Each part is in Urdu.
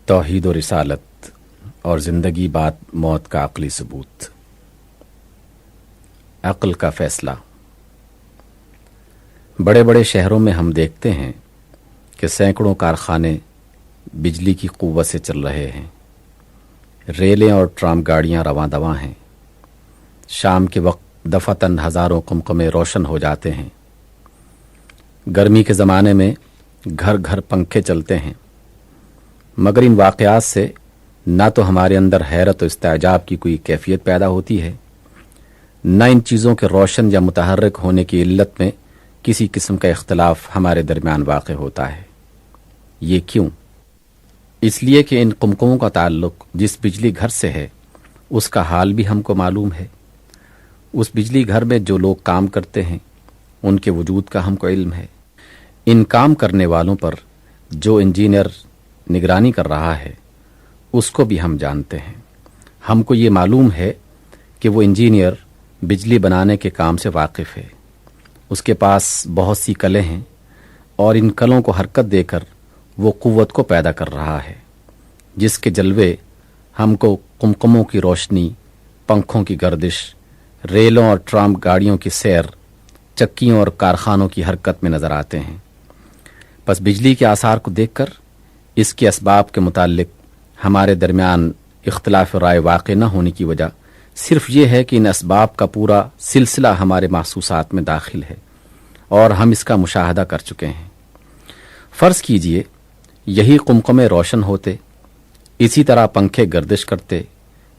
توحید و رسالت اور زندگی بعد موت کا عقلی ثبوت۔ عقل کا فیصلہ۔ بڑے بڑے شہروں میں ہم دیکھتے ہیں کہ سینکڑوں کارخانے بجلی کی قوت سے چل رہے ہیں، ریلیں اور ٹرام گاڑیاں رواں دواں ہیں، شام کے وقت دفعتاً ہزاروں قمقمے روشن ہو جاتے ہیں، گرمی کے زمانے میں گھر گھر پنکھے چلتے ہیں، مگر ان واقعات سے نہ تو ہمارے اندر حیرت و استعجاب کی کوئی کیفیت پیدا ہوتی ہے، نہ ان چیزوں کے روشن یا متحرک ہونے کی علت میں کسی قسم کا اختلاف ہمارے درمیان واقع ہوتا ہے۔ یہ کیوں؟ اس لیے کہ ان قمقموں کا تعلق جس بجلی گھر سے ہے اس کا حال بھی ہم کو معلوم ہے، اس بجلی گھر میں جو لوگ کام کرتے ہیں ان کے وجود کا ہم کو علم ہے، ان کام کرنے والوں پر جو انجینئر نگرانی کر رہا ہے اس کو بھی ہم جانتے ہیں۔ ہم کو یہ معلوم ہے کہ وہ انجینئر بجلی بنانے کے کام سے واقف ہے، اس کے پاس بہت سی کلیں ہیں اور ان کلوں کو حرکت دے کر وہ قوت کو پیدا کر رہا ہے، جس کے جلوے ہم کو قمقموں کی روشنی، پنکھوں کی گردش، ریلوں اور ٹرام گاڑیوں کی سیر، چکیوں اور کارخانوں کی حرکت میں نظر آتے ہیں۔ پس بجلی کے آثار کو دیکھ کر اس کے اسباب کے متعلق ہمارے درمیان اختلاف رائے واقع نہ ہونے کی وجہ صرف یہ ہے کہ ان اسباب کا پورا سلسلہ ہمارے محسوسات میں داخل ہے اور ہم اس کا مشاہدہ کر چکے ہیں۔ فرض کیجئے یہی قمقمے روشن ہوتے، اسی طرح پنکھے گردش کرتے،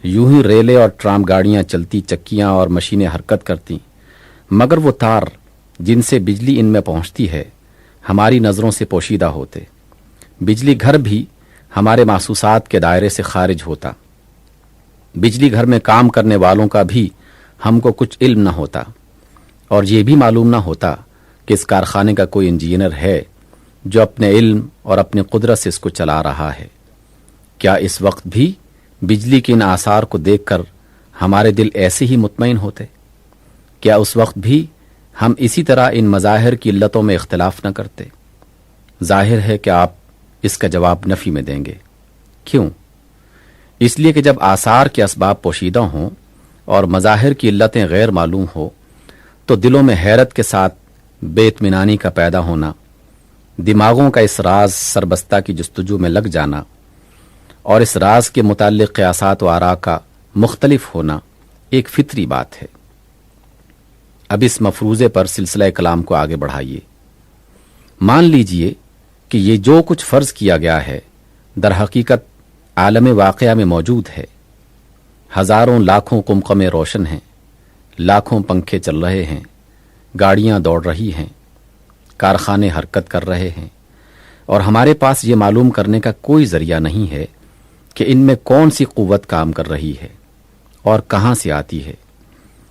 یوں ہی ریلیں اور ٹرام گاڑیاں چلتی، چکیاں اور مشینیں حرکت کرتی، مگر وہ تار جن سے بجلی ان میں پہنچتی ہے ہماری نظروں سے پوشیدہ ہوتے، بجلی گھر بھی ہمارے محسوسات کے دائرے سے خارج ہوتا، بجلی گھر میں کام کرنے والوں کا بھی ہم کو کچھ علم نہ ہوتا، اور یہ بھی معلوم نہ ہوتا کہ اس کارخانے کا کوئی انجینئر ہے جو اپنے علم اور اپنی قدرت سے اس کو چلا رہا ہے۔ کیا اس وقت بھی بجلی کے ان آثار کو دیکھ کر ہمارے دل ایسے ہی مطمئن ہوتے؟ کیا اس وقت بھی ہم اسی طرح ان مظاہر کی علتوں میں اختلاف نہ کرتے؟ ظاہر ہے کہ آپ اس کا جواب نفی میں دیں گے۔ کیوں؟ اس لیے کہ جب آثار کے اسباب پوشیدہ ہوں اور مظاہر کی علتیں غیر معلوم ہو تو دلوں میں حیرت کے ساتھ بے اطمینانی کا پیدا ہونا، دماغوں کا اس راز سربستہ کی جستجو میں لگ جانا اور اس راز کے متعلق قیاسات و آراء کا مختلف ہونا ایک فطری بات ہے۔ اب اس مفروضے پر سلسلہ کلام کو آگے بڑھائیے۔ مان لیجئے کہ یہ جو کچھ فرض کیا گیا ہے در حقیقت عالم واقعہ میں موجود ہے، ہزاروں لاکھوں قمقمے روشن ہیں، لاکھوں پنکھے چل رہے ہیں، گاڑیاں دوڑ رہی ہیں، کارخانے حرکت کر رہے ہیں، اور ہمارے پاس یہ معلوم کرنے کا کوئی ذریعہ نہیں ہے کہ ان میں کون سی قوت کام کر رہی ہے اور کہاں سے آتی ہے۔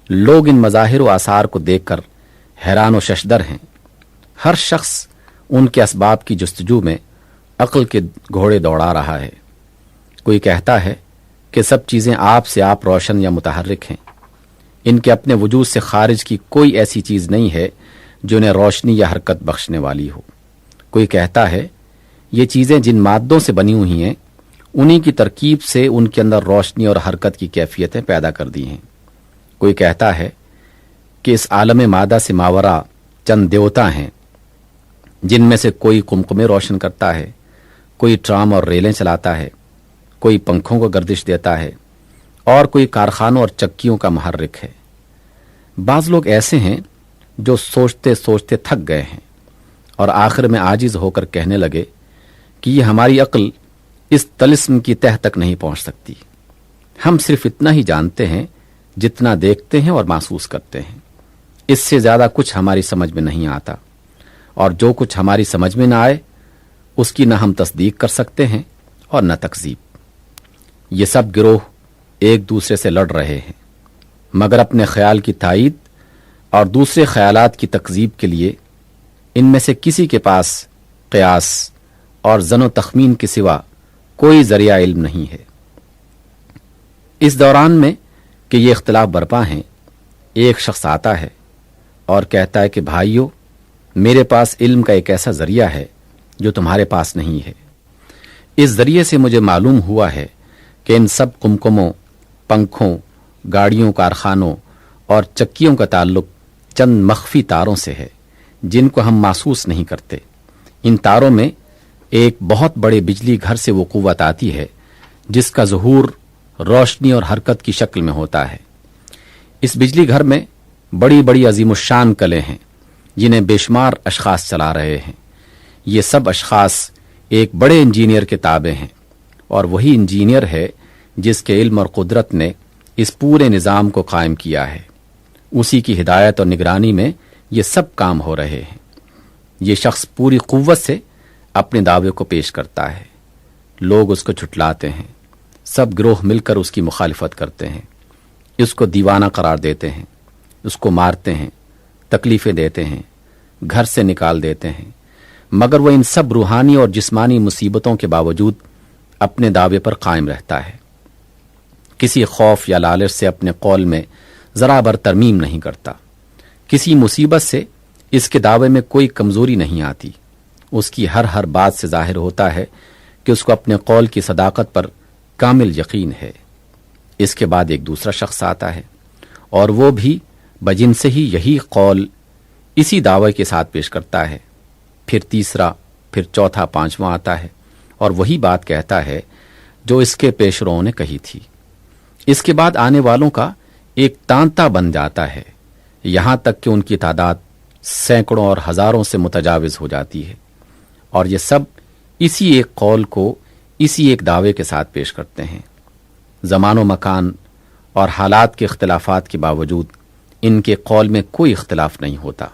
لوگ ان مظاہر و آثار کو دیکھ کر حیران و ششدر ہیں، ہر شخص ان کے اسباب کی جستجو میں عقل کے گھوڑے دوڑا رہا ہے۔ کوئی کہتا ہے کہ سب چیزیں آپ سے آپ روشن یا متحرک ہیں، ان کے اپنے وجود سے خارج کی کوئی ایسی چیز نہیں ہے جو انہیں روشنی یا حرکت بخشنے والی ہو۔ کوئی کہتا ہے یہ چیزیں جن مادوں سے بنی ہوئی ہیں انہی کی ترکیب سے ان کے اندر روشنی اور حرکت کی کیفیتیں پیدا کر دی ہیں۔ کوئی کہتا ہے کہ اس عالم مادہ سے ماورا چند دیوتا ہیں جن میں سے کوئی قمقمے روشن کرتا ہے، کوئی ٹرام اور ریلیں چلاتا ہے، کوئی پنکھوں کو گردش دیتا ہے اور کوئی کارخانوں اور چکیوں کا محرک ہے۔ بعض لوگ ایسے ہیں جو سوچتے سوچتے تھک گئے ہیں اور آخر میں عاجز ہو کر کہنے لگے کہ یہ ہماری عقل اس طلسم کی تہ تک نہیں پہنچ سکتی، ہم صرف اتنا ہی جانتے ہیں جتنا دیکھتے ہیں اور محسوس کرتے ہیں، اس سے زیادہ کچھ ہماری سمجھ میں نہیں آتا، اور جو کچھ ہماری سمجھ میں نہ آئے اس کی نہ ہم تصدیق کر سکتے ہیں اور نہ تکذیب۔ یہ سب گروہ ایک دوسرے سے لڑ رہے ہیں، مگر اپنے خیال کی تائید اور دوسرے خیالات کی تکذیب کے لیے ان میں سے کسی کے پاس قیاس اور ظن و تخمین کے سوا کوئی ذریعہ علم نہیں ہے۔ اس دوران میں کہ یہ اختلاف برپا ہیں، ایک شخص آتا ہے اور کہتا ہے کہ بھائیو، میرے پاس علم کا ایک ایسا ذریعہ ہے جو تمہارے پاس نہیں ہے۔ اس ذریعے سے مجھے معلوم ہوا ہے کہ ان سب کمکموں، پنکھوں، گاڑیوں، کارخانوں اور چکیوں کا تعلق چند مخفی تاروں سے ہے جن کو ہم محسوس نہیں کرتے۔ ان تاروں میں ایک بہت بڑے بجلی گھر سے وہ قوت آتی ہے جس کا ظہور روشنی اور حرکت کی شکل میں ہوتا ہے۔ اس بجلی گھر میں بڑی بڑی عظیم الشان کلیں ہیں جنہیں بے شمار اشخاص چلا رہے ہیں۔ یہ سب اشخاص ایک بڑے انجینئر کے تابع ہیں، اور وہی انجینئر ہے جس کے علم اور قدرت نے اس پورے نظام کو قائم کیا ہے۔ اسی کی ہدایت اور نگرانی میں یہ سب کام ہو رہے ہیں۔ یہ شخص پوری قوت سے اپنے دعوے کو پیش کرتا ہے، لوگ اس کو جھٹلاتے ہیں، سب گروہ مل کر اس کی مخالفت کرتے ہیں، اس کو دیوانہ قرار دیتے ہیں، اس کو مارتے ہیں، تکلیفیں دیتے ہیں، گھر سے نکال دیتے ہیں، مگر وہ ان سب روحانی اور جسمانی مصیبتوں کے باوجود اپنے دعوے پر قائم رہتا ہے۔ کسی خوف یا لالچ سے اپنے قول میں ذرا بر ترمیم نہیں کرتا۔ کسی مصیبت سے اس کے دعوے میں کوئی کمزوری نہیں آتی۔ اس کی ہر بات سے ظاہر ہوتا ہے کہ اس کو اپنے قول کی صداقت پر کامل یقین ہے۔ اس کے بعد ایک دوسرا شخص آتا ہے، اور وہ بھی بجن سے ہی یہی قول اسی دعوے کے ساتھ پیش کرتا ہے۔ پھر تیسرا، پھر چوتھا، پانچواں آتا ہے اور وہی بات کہتا ہے جو اس کے پیشروؤں نے کہی تھی۔ اس کے بعد آنے والوں کا ایک تانتا بن جاتا ہے، یہاں تک کہ ان کی تعداد سینکڑوں اور ہزاروں سے متجاوز ہو جاتی ہے، اور یہ سب اسی ایک قول کو اسی ایک دعوے کے ساتھ پیش کرتے ہیں۔ زمان و مکان اور حالات کے اختلافات کے باوجود ان کے قول میں کوئی اختلاف نہیں ہوتا۔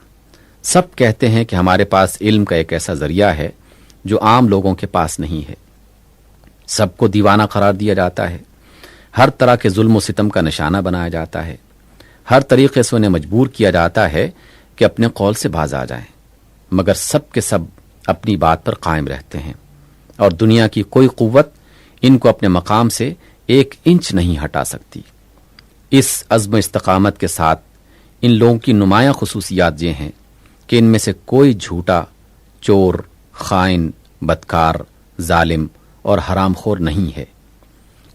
سب کہتے ہیں کہ ہمارے پاس علم کا ایک ایسا ذریعہ ہے جو عام لوگوں کے پاس نہیں ہے۔ سب کو دیوانہ قرار دیا جاتا ہے، ہر طرح کے ظلم و ستم کا نشانہ بنایا جاتا ہے، ہر طریقے سے انہیں مجبور کیا جاتا ہے کہ اپنے قول سے باز آ جائیں، مگر سب کے سب اپنی بات پر قائم رہتے ہیں، اور دنیا کی کوئی قوت ان کو اپنے مقام سے 1 انچ نہیں ہٹا سکتی۔ اس عزم و استقامت کے ساتھ ان لوگوں کی نمایاں خصوصیات یہ ہیں کہ ان میں سے کوئی جھوٹا، چور، خائن، بدکار، ظالم اور حرام خور نہیں ہے۔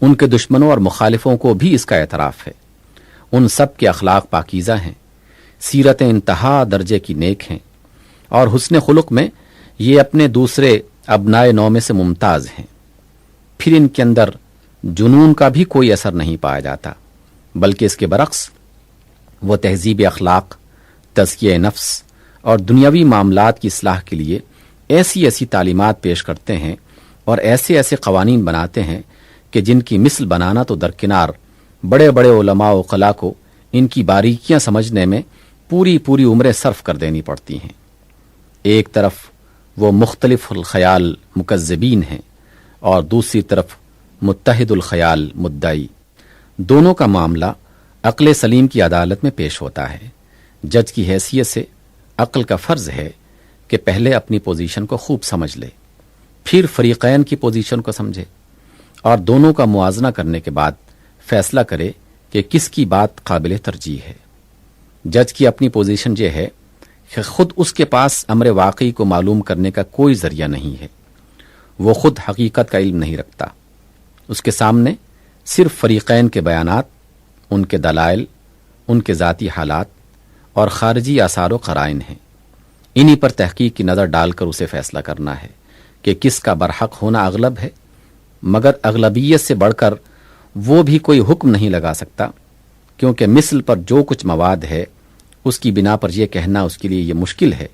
ان کے دشمنوں اور مخالفوں کو بھی اس کا اعتراف ہے۔ ان سب کے اخلاق پاکیزہ ہیں، سیرتیں انتہا درجے کی نیک ہیں، اور حسن خلق میں یہ اپنے دوسرے ابنائے نو میں سے ممتاز ہیں۔ پھر ان کے اندر جنون کا بھی کوئی اثر نہیں پایا جاتا، بلکہ اس کے برعکس وہ تہذیب اخلاق، تزکیہ نفس اور دنیاوی معاملات کی اصلاح کے لیے ایسی ایسی تعلیمات پیش کرتے ہیں اور ایسے ایسے قوانین بناتے ہیں کہ جن کی مثل بنانا تو درکنار، بڑے بڑے علماء و عقلاء کو ان کی باریکیاں سمجھنے میں پوری عمریں صرف کر دینی پڑتی ہیں۔ ایک طرف وہ مختلف الخیال مکذبین ہیں اور دوسری طرف متحد الخیال مدعی۔ دونوں کا معاملہ عقل سلیم کی عدالت میں پیش ہوتا ہے۔ جج کی حیثیت سے عقل کا فرض ہے کہ پہلے اپنی پوزیشن کو خوب سمجھ لے، پھر فریقین کی پوزیشن کو سمجھے، اور دونوں کا موازنہ کرنے کے بعد فیصلہ کرے کہ کس کی بات قابل ترجیح ہے۔ جج کی اپنی پوزیشن یہ ہے کہ خود اس کے پاس امر واقعی کو معلوم کرنے کا کوئی ذریعہ نہیں ہے، وہ خود حقیقت کا علم نہیں رکھتا، اس کے سامنے صرف فریقین کے بیانات، ان کے دلائل، ان کے ذاتی حالات اور خارجی آثار و قرائن ہیں۔ انہی پر تحقیق کی نظر ڈال کر اسے فیصلہ کرنا ہے کہ کس کا برحق ہونا اغلب ہے، مگر اغلبیت سے بڑھ کر وہ بھی کوئی حکم نہیں لگا سکتا، کیونکہ مثل پر جو کچھ مواد ہے اس کی بنا پر یہ کہنا اس کے لیے یہ مشکل ہے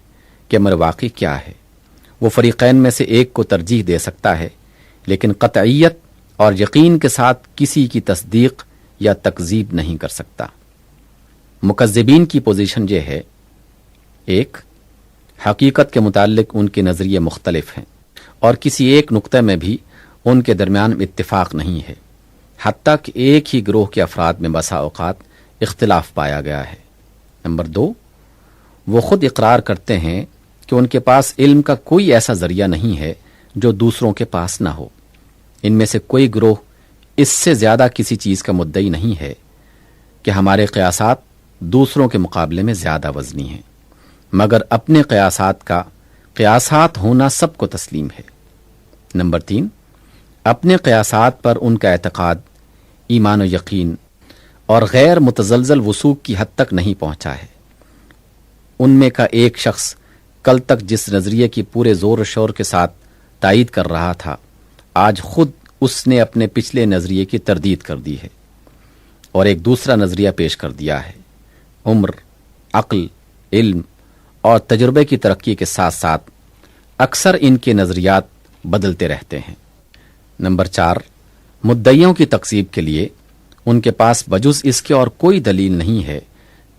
کہ امر واقعی کیا ہے۔ وہ فریقین میں سے ایک کو ترجیح دے سکتا ہے، لیکن قطعیت اور یقین کے ساتھ کسی کی تصدیق یا تکذیب نہیں کر سکتا۔ مکذبین کی پوزیشن یہ ہے: 1، حقیقت کے متعلق ان کے نظریے مختلف ہیں اور کسی ایک نقطے میں بھی ان کے درمیان اتفاق نہیں ہے، حتیٰ کہ ایک ہی گروہ کے افراد میں بسا اوقات اختلاف پایا گیا ہے۔ نمبر 2، وہ خود اقرار کرتے ہیں کہ ان کے پاس علم کا کوئی ایسا ذریعہ نہیں ہے جو دوسروں کے پاس نہ ہو۔ ان میں سے کوئی گروہ اس سے زیادہ کسی چیز کا مدعی نہیں ہے کہ ہمارے قیاسات دوسروں کے مقابلے میں زیادہ وزنی ہیں، مگر اپنے قیاسات کا قیاسات ہونا سب کو تسلیم ہے۔ نمبر 3، اپنے قیاسات پر ان کا اعتقاد، ایمان و یقین اور غیر متزلزل وثوق کی حد تک نہیں پہنچا ہے۔ ان میں کا ایک شخص کل تک جس نظریے کی پورے زور و شور کے ساتھ تائید کر رہا تھا، آج خود اس نے اپنے پچھلے نظریے کی تردید کر دی ہے اور ایک دوسرا نظریہ پیش کر دیا ہے۔ عمر، عقل، علم اور تجربے کی ترقی کے ساتھ ساتھ اکثر ان کے نظریات بدلتے رہتے ہیں۔ نمبر 4، مدعیوں کی تکذیب کے لیے ان کے پاس بجز اس کے اور کوئی دلیل نہیں ہے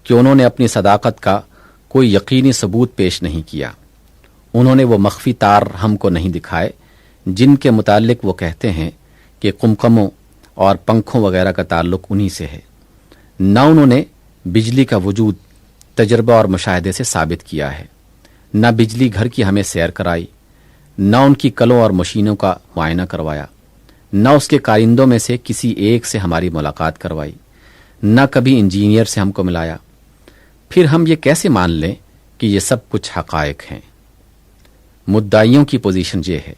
کہ انہوں نے اپنی صداقت کا کوئی یقینی ثبوت پیش نہیں کیا۔ انہوں نے وہ مخفی تار ہم کو نہیں دکھائے جن کے متعلق وہ کہتے ہیں کہ قمقموں اور پنکھوں وغیرہ کا تعلق انہی سے ہے۔ نہ انہوں نے بجلی کا وجود تجربہ اور مشاہدے سے ثابت کیا ہے، نہ بجلی گھر کی ہمیں سیر کرائی، نہ ان کی کلوں اور مشینوں کا معائنہ کروایا، نہ اس کے کارندوں میں سے کسی ایک سے ہماری ملاقات کروائی، نہ کبھی انجینئر سے ہم کو ملایا۔ پھر ہم یہ کیسے مان لیں کہ یہ سب کچھ حقائق ہیں؟ مدعیوں کی پوزیشن یہ ہے۔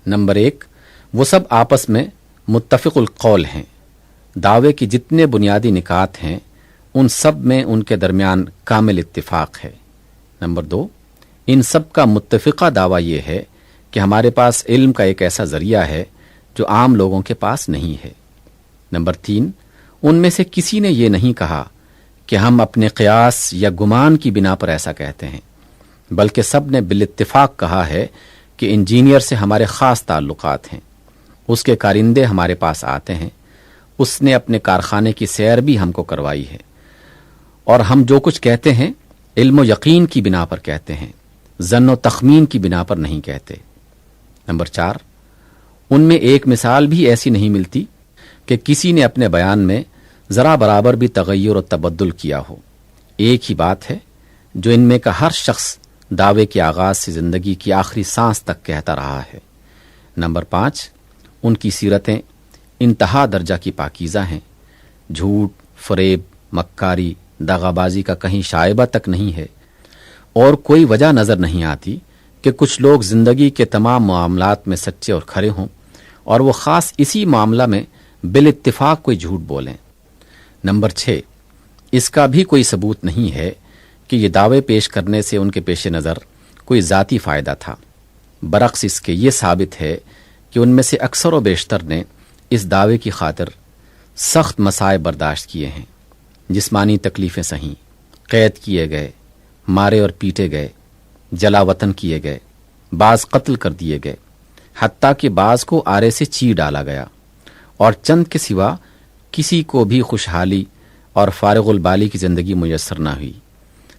نمبر 1، وہ سب آپس میں متفق القول ہیں۔ دعوے کی جتنے بنیادی نکات ہیں ان سب میں ان کے درمیان کامل اتفاق ہے۔ نمبر 2، ان سب کا متفقہ دعویٰ یہ ہے کہ ہمارے پاس علم کا ایک ایسا ذریعہ ہے جو عام لوگوں کے پاس نہیں ہے۔ نمبر 3، ان میں سے کسی نے یہ نہیں کہا کہ ہم اپنے قیاس یا گمان کی بنا پر ایسا کہتے ہیں، بلکہ سب نے بالاتفاق کہا ہے کہ انجینئر سے ہمارے خاص تعلقات ہیں، اس کے کارندے ہمارے پاس آتے ہیں، اس نے اپنے کارخانے کی سیر بھی ہم کو کروائی ہے، اور ہم جو کچھ کہتے ہیں علم و یقین کی بنا پر کہتے ہیں، ظن و تخمین کی بنا پر نہیں کہتے۔ نمبر 4، ان میں ایک مثال بھی ایسی نہیں ملتی کہ کسی نے اپنے بیان میں ذرا برابر بھی تغیر و تبدل کیا ہو۔ ایک ہی بات ہے جو ان میں کا ہر شخص دعوے کے آغاز سے زندگی کی آخری سانس تک کہتا رہا ہے۔ نمبر 5، ان کی سیرتیں انتہا درجہ کی پاکیزہ ہیں، جھوٹ، فریب، مکاری، دغابازی کا کہیں شائبہ تک نہیں ہے، اور کوئی وجہ نظر نہیں آتی کہ کچھ لوگ زندگی کے تمام معاملات میں سچے اور کھرے ہوں اور وہ خاص اسی معاملہ میں بالاتفاق کوئی جھوٹ بولیں۔ نمبر 6، اس کا بھی کوئی ثبوت نہیں ہے کہ یہ دعوے پیش کرنے سے ان کے پیش نظر کوئی ذاتی فائدہ تھا، برعکس اس کے یہ ثابت ہے کہ ان میں سے اکثر و بیشتر نے اس دعوے کی خاطر سخت مصائب برداشت کیے ہیں، جسمانی تکلیفیں سہیں، قید کیے گئے، مارے اور پیٹے گئے، جلا وطن کیے گئے، بعض قتل کر دیے گئے، حتیٰ کہ بعض کو آرے سے چیر ڈالا گیا، اور چند کے سوا کسی کو بھی خوشحالی اور فارغ البالی کی زندگی میسر نہ ہوئی۔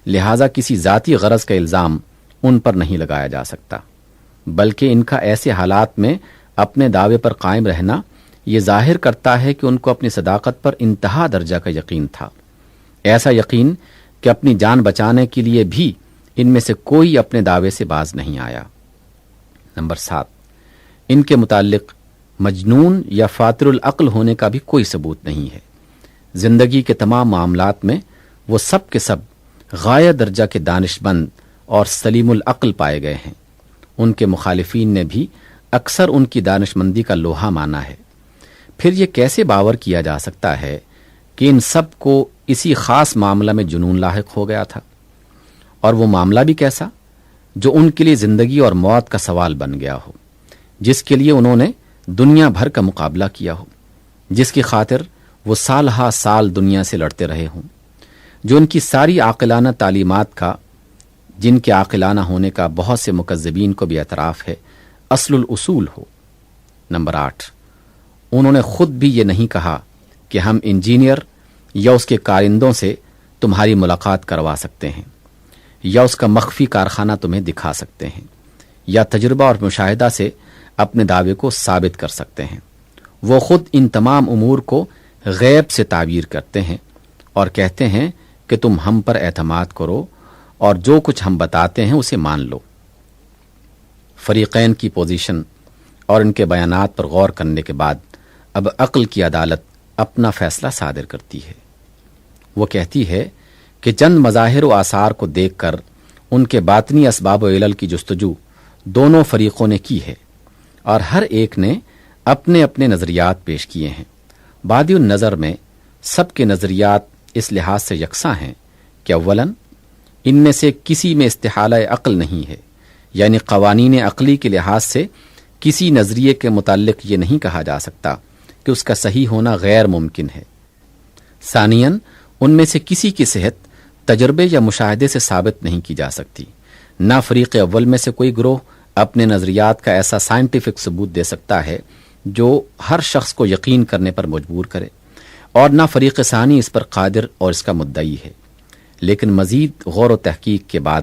لہذا کسی ذاتی غرض کا الزام ان پر نہیں لگایا جا سکتا، بلکہ ان کا ایسے حالات میں اپنے دعوے پر قائم رہنا یہ ظاہر کرتا ہے کہ ان کو اپنی صداقت پر انتہا درجہ کا یقین تھا، ایسا یقین کہ اپنی جان بچانے کے لیے بھی ان میں سے کوئی اپنے دعوے سے باز نہیں آیا۔ نمبر 7، ان کے متعلق مجنون یا فاطر العقل ہونے کا بھی کوئی ثبوت نہیں ہے۔ زندگی کے تمام معاملات میں وہ سب کے سب غایہ درجہ کے دانش مند اور سلیم العقل پائے گئے ہیں۔ ان کے مخالفین نے بھی اکثر ان کی دانش مندی کا لوہا مانا ہے۔ پھر یہ کیسے باور کیا جا سکتا ہے کہ ان سب کو اسی خاص معاملہ میں جنون لاحق ہو گیا تھا، اور وہ معاملہ بھی کیسا جو ان کے لیے زندگی اور موت کا سوال بن گیا ہو، جس کے لیے انہوں نے دنیا بھر کا مقابلہ کیا ہو، جس کی خاطر وہ سال ہا سال دنیا سے لڑتے رہے ہوں، جو ان کی ساری عاقلانہ تعلیمات کا، جن کے عاقلانہ ہونے کا بہت سے مکذبین کو بھی اعتراف ہے، اصل الاصول ہو۔ نمبر 8، انہوں نے خود بھی یہ نہیں کہا کہ ہم انجینئر یا اس کے کارندوں سے تمہاری ملاقات کروا سکتے ہیں، یا اس کا مخفی کارخانہ تمہیں دکھا سکتے ہیں، یا تجربہ اور مشاہدہ سے اپنے دعوے کو ثابت کر سکتے ہیں۔ وہ خود ان تمام امور کو غیب سے تعبیر کرتے ہیں اور کہتے ہیں کہ تم ہم پر اعتماد کرو اور جو کچھ ہم بتاتے ہیں اسے مان لو۔ فریقین کی پوزیشن اور ان کے بیانات پر غور کرنے کے بعد اب عقل کی عدالت اپنا فیصلہ صادر کرتی ہے۔ وہ کہتی ہے کہ چند مظاہر و آثار کو دیکھ کر ان کے باطنی اسباب و علل کی جستجو دونوں فریقوں نے کی ہے، اور ہر ایک نے اپنے اپنے نظریات پیش کیے ہیں۔ بادی النظر میں سب کے نظریات اس لحاظ سے یکساں ہیں کہ اولاً ان میں سے کسی میں استحالہ عقل نہیں ہے، یعنی قوانین عقلی کے لحاظ سے کسی نظریے کے متعلق یہ نہیں کہا جا سکتا کہ اس کا صحیح ہونا غیر ممکن ہے۔ ثانیاً ان میں سے کسی کی صحت تجربے یا مشاہدے سے ثابت نہیں کی جا سکتی۔ نہ فریق اول میں سے کوئی گروہ اپنے نظریات کا ایسا سائنٹیفک ثبوت دے سکتا ہے جو ہر شخص کو یقین کرنے پر مجبور کرے، اور نہ فریق ثانی اس پر قادر اور اس کا مدعی ہے۔ لیکن مزید غور و تحقیق کے بعد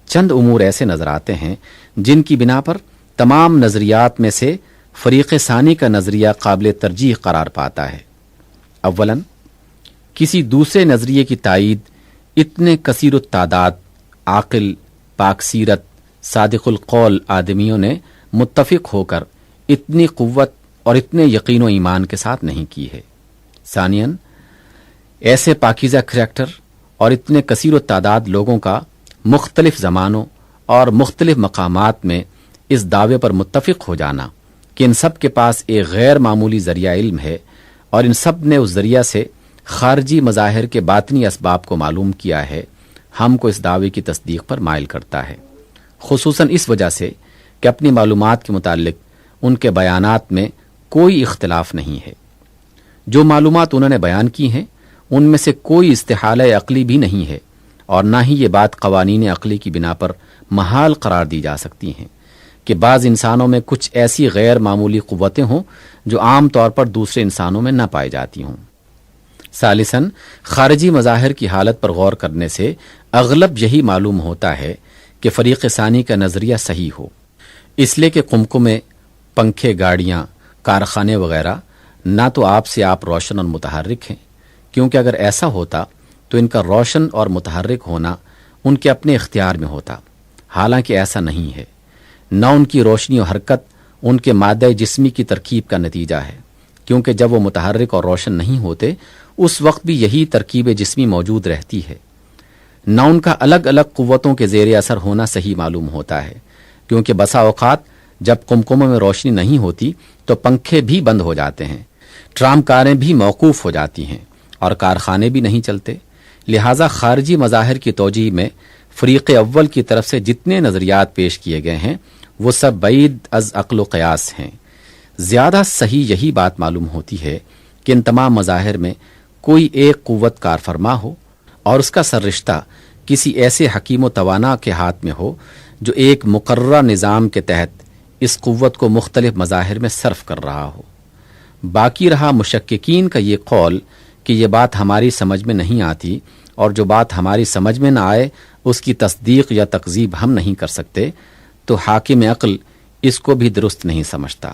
چند امور ایسے نظر آتے ہیں جن کی بنا پر تمام نظریات میں سے فریق ثانی کا نظریہ قابل ترجیح قرار پاتا ہے۔ اولاً کسی دوسرے نظریے کی تائید اتنے کثیر التعداد، عاقل، پاک سیرت، صادق القول آدمیوں نے متفق ہو کر اتنی قوت اور اتنے یقین و ایمان کے ساتھ نہیں کی ہے۔ ثانیاً ایسے پاکیزہ کریکٹر اور اتنے کثیر التعداد لوگوں کا مختلف زمانوں اور مختلف مقامات میں اس دعوے پر متفق ہو جانا کہ ان سب کے پاس ایک غیر معمولی ذریعہ علم ہے اور ان سب نے اس ذریعہ سے خارجی مظاہر کے باطنی اسباب کو معلوم کیا ہے، ہم کو اس دعوے کی تصدیق پر مائل کرتا ہے، خصوصاً اس وجہ سے کہ اپنی معلومات کے متعلق ان کے بیانات میں کوئی اختلاف نہیں ہے۔ جو معلومات انہوں نے بیان کی ہیں ان میں سے کوئی استحالہ عقلی بھی نہیں ہے، اور نہ ہی یہ بات قوانین عقلی کی بنا پر محال قرار دی جا سکتی ہیں کہ بعض انسانوں میں کچھ ایسی غیر معمولی قوتیں ہوں جو عام طور پر دوسرے انسانوں میں نہ پائی جاتی ہوں۔ ثالثاً خارجی مظاہر کی حالت پر غور کرنے سے اغلب یہی معلوم ہوتا ہے کہ فریق ثانی کا نظریہ صحیح ہو، اس لیے کہ قمقمے، پنکھے، گاڑیاں، کارخانے وغیرہ نہ تو آپ سے آپ روشن اور متحرک ہیں، کیونکہ اگر ایسا ہوتا تو ان کا روشن اور متحرک ہونا ان کے اپنے اختیار میں ہوتا، حالانکہ ایسا نہیں ہے۔ نہ ان کی روشنی و حرکت ان کے مادہ جسمی کی ترکیب کا نتیجہ ہے، کیونکہ جب وہ متحرک اور روشن نہیں ہوتے اس وقت بھی یہی ترکیب جسمی موجود رہتی ہے۔ نہ ان کا الگ الگ قوتوں کے زیر اثر ہونا صحیح معلوم ہوتا ہے، کیونکہ بسا اوقات جب قمقموں میں روشنی نہیں ہوتی تو پنکھے بھی بند ہو جاتے ہیں، ٹرام کاریں بھی موقوف ہو جاتی ہیں اور کارخانے بھی نہیں چلتے۔ لہٰذا خارجی مظاہر کی توجیہ میں فریق اول کی طرف سے جتنے نظریات پیش کیے گئے ہیں وہ سب بعید از عقل و قیاس ہیں۔ زیادہ صحیح یہی بات معلوم ہوتی ہے کہ ان تمام مظاہر میں کوئی ایک قوت کار فرما ہو اور اس کا سر رشتہ کسی ایسے حکیم و توانا کے ہاتھ میں ہو جو ایک مقررہ نظام کے تحت اس قوت کو مختلف مظاہر میں صرف کر رہا ہو۔ باقی رہا مشککین کا یہ قول کہ یہ بات ہماری سمجھ میں نہیں آتی، اور جو بات ہماری سمجھ میں نہ آئے اس کی تصدیق یا تکذیب ہم نہیں کر سکتے، تو حاکم عقل اس کو بھی درست نہیں سمجھتا،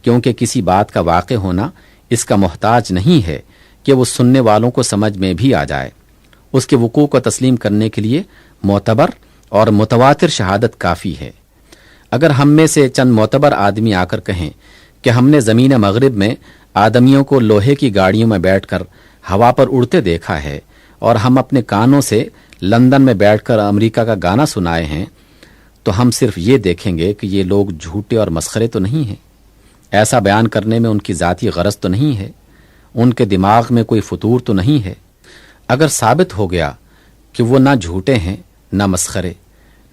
کیونکہ کسی بات کا واقع ہونا اس کا محتاج نہیں ہے کہ وہ سننے والوں کو سمجھ میں بھی آ جائے۔ اس کے وقوع کو تسلیم کرنے کے لیے معتبر اور متواتر شہادت کافی ہے۔ اگر ہم میں سے چند معتبر آدمی آ کر کہیں کہ ہم نے زمین مغرب میں آدمیوں کو لوہے کی گاڑیوں میں بیٹھ کر ہوا پر اڑتے دیکھا ہے، اور ہم اپنے کانوں سے لندن میں بیٹھ کر امریکہ کا گانا سنائے ہیں، تو ہم صرف یہ دیکھیں گے کہ یہ لوگ جھوٹے اور مسخرے تو نہیں ہیں۔ ایسا بیان کرنے میں ان کی ذاتی غرض تو نہیں ہے، ان کے دماغ میں کوئی فطور تو نہیں ہے۔ اگر ثابت ہو گیا کہ وہ نہ جھوٹے ہیں، نہ مسخرے،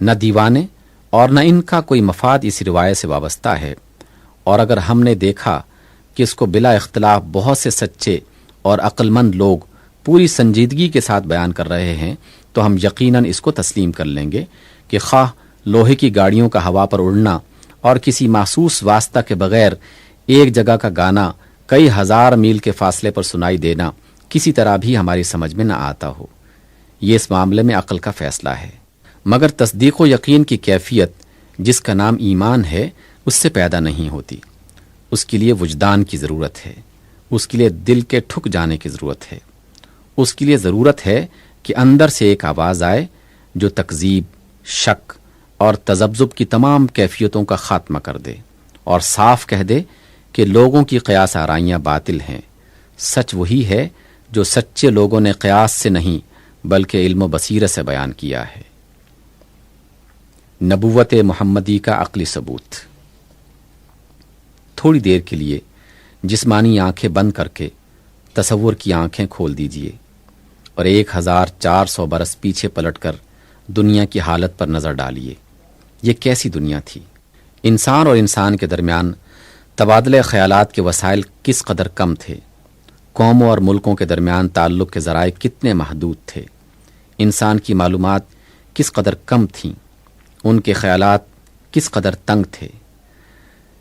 نہ دیوانے، اور نہ ان کا کوئی مفاد اس روایت سے وابستہ ہے، اور اگر ہم نے دیکھا کہ اس کو بلا اختلاف بہت سے سچے اور عقل مند لوگ پوری سنجیدگی کے ساتھ بیان کر رہے ہیں، تو ہم یقیناً اس کو تسلیم کر لیں گے کہ خواہ لوہے کی گاڑیوں کا ہوا پر اڑنا اور کسی محسوس واسطہ کے بغیر ایک جگہ کا گانا کئی ہزار میل کے فاصلے پر سنائی دینا کسی طرح بھی ہماری سمجھ میں نہ آتا ہو۔ یہ اس معاملے میں عقل کا فیصلہ ہے، مگر تصدیق و یقین کی کیفیت جس کا نام ایمان ہے اس سے پیدا نہیں ہوتی۔ اس کے لیے وجدان کی ضرورت ہے، اس کے لیے دل کے ٹھک جانے کی ضرورت ہے، اس کے لیے ضرورت ہے کہ اندر سے ایک آواز آئے جو تکذیب، شک اور تذبذب کی تمام کیفیتوں کا خاتمہ کر دے اور صاف کہہ دے کہ لوگوں کی قیاس آرائیاں باطل ہیں، سچ وہی ہے جو سچے لوگوں نے قیاس سے نہیں بلکہ علم و بصیرت سے بیان کیا ہے۔ نبوت محمدی کا عقلی ثبوت۔ تھوڑی دیر کے لیے جسمانی آنکھیں بند کر کے تصور کی آنکھیں کھول دیجئے اور 1400 برس پیچھے پلٹ کر دنیا کی حالت پر نظر ڈالیے۔ یہ کیسی دنیا تھی؟ انسان اور انسان کے درمیان تبادلہ خیالات کے وسائل کس قدر کم تھے، قوموں اور ملکوں کے درمیان تعلق کے ذرائع کتنے محدود تھے، انسان کی معلومات کس قدر کم تھیں، ان کے خیالات کس قدر تنگ تھے،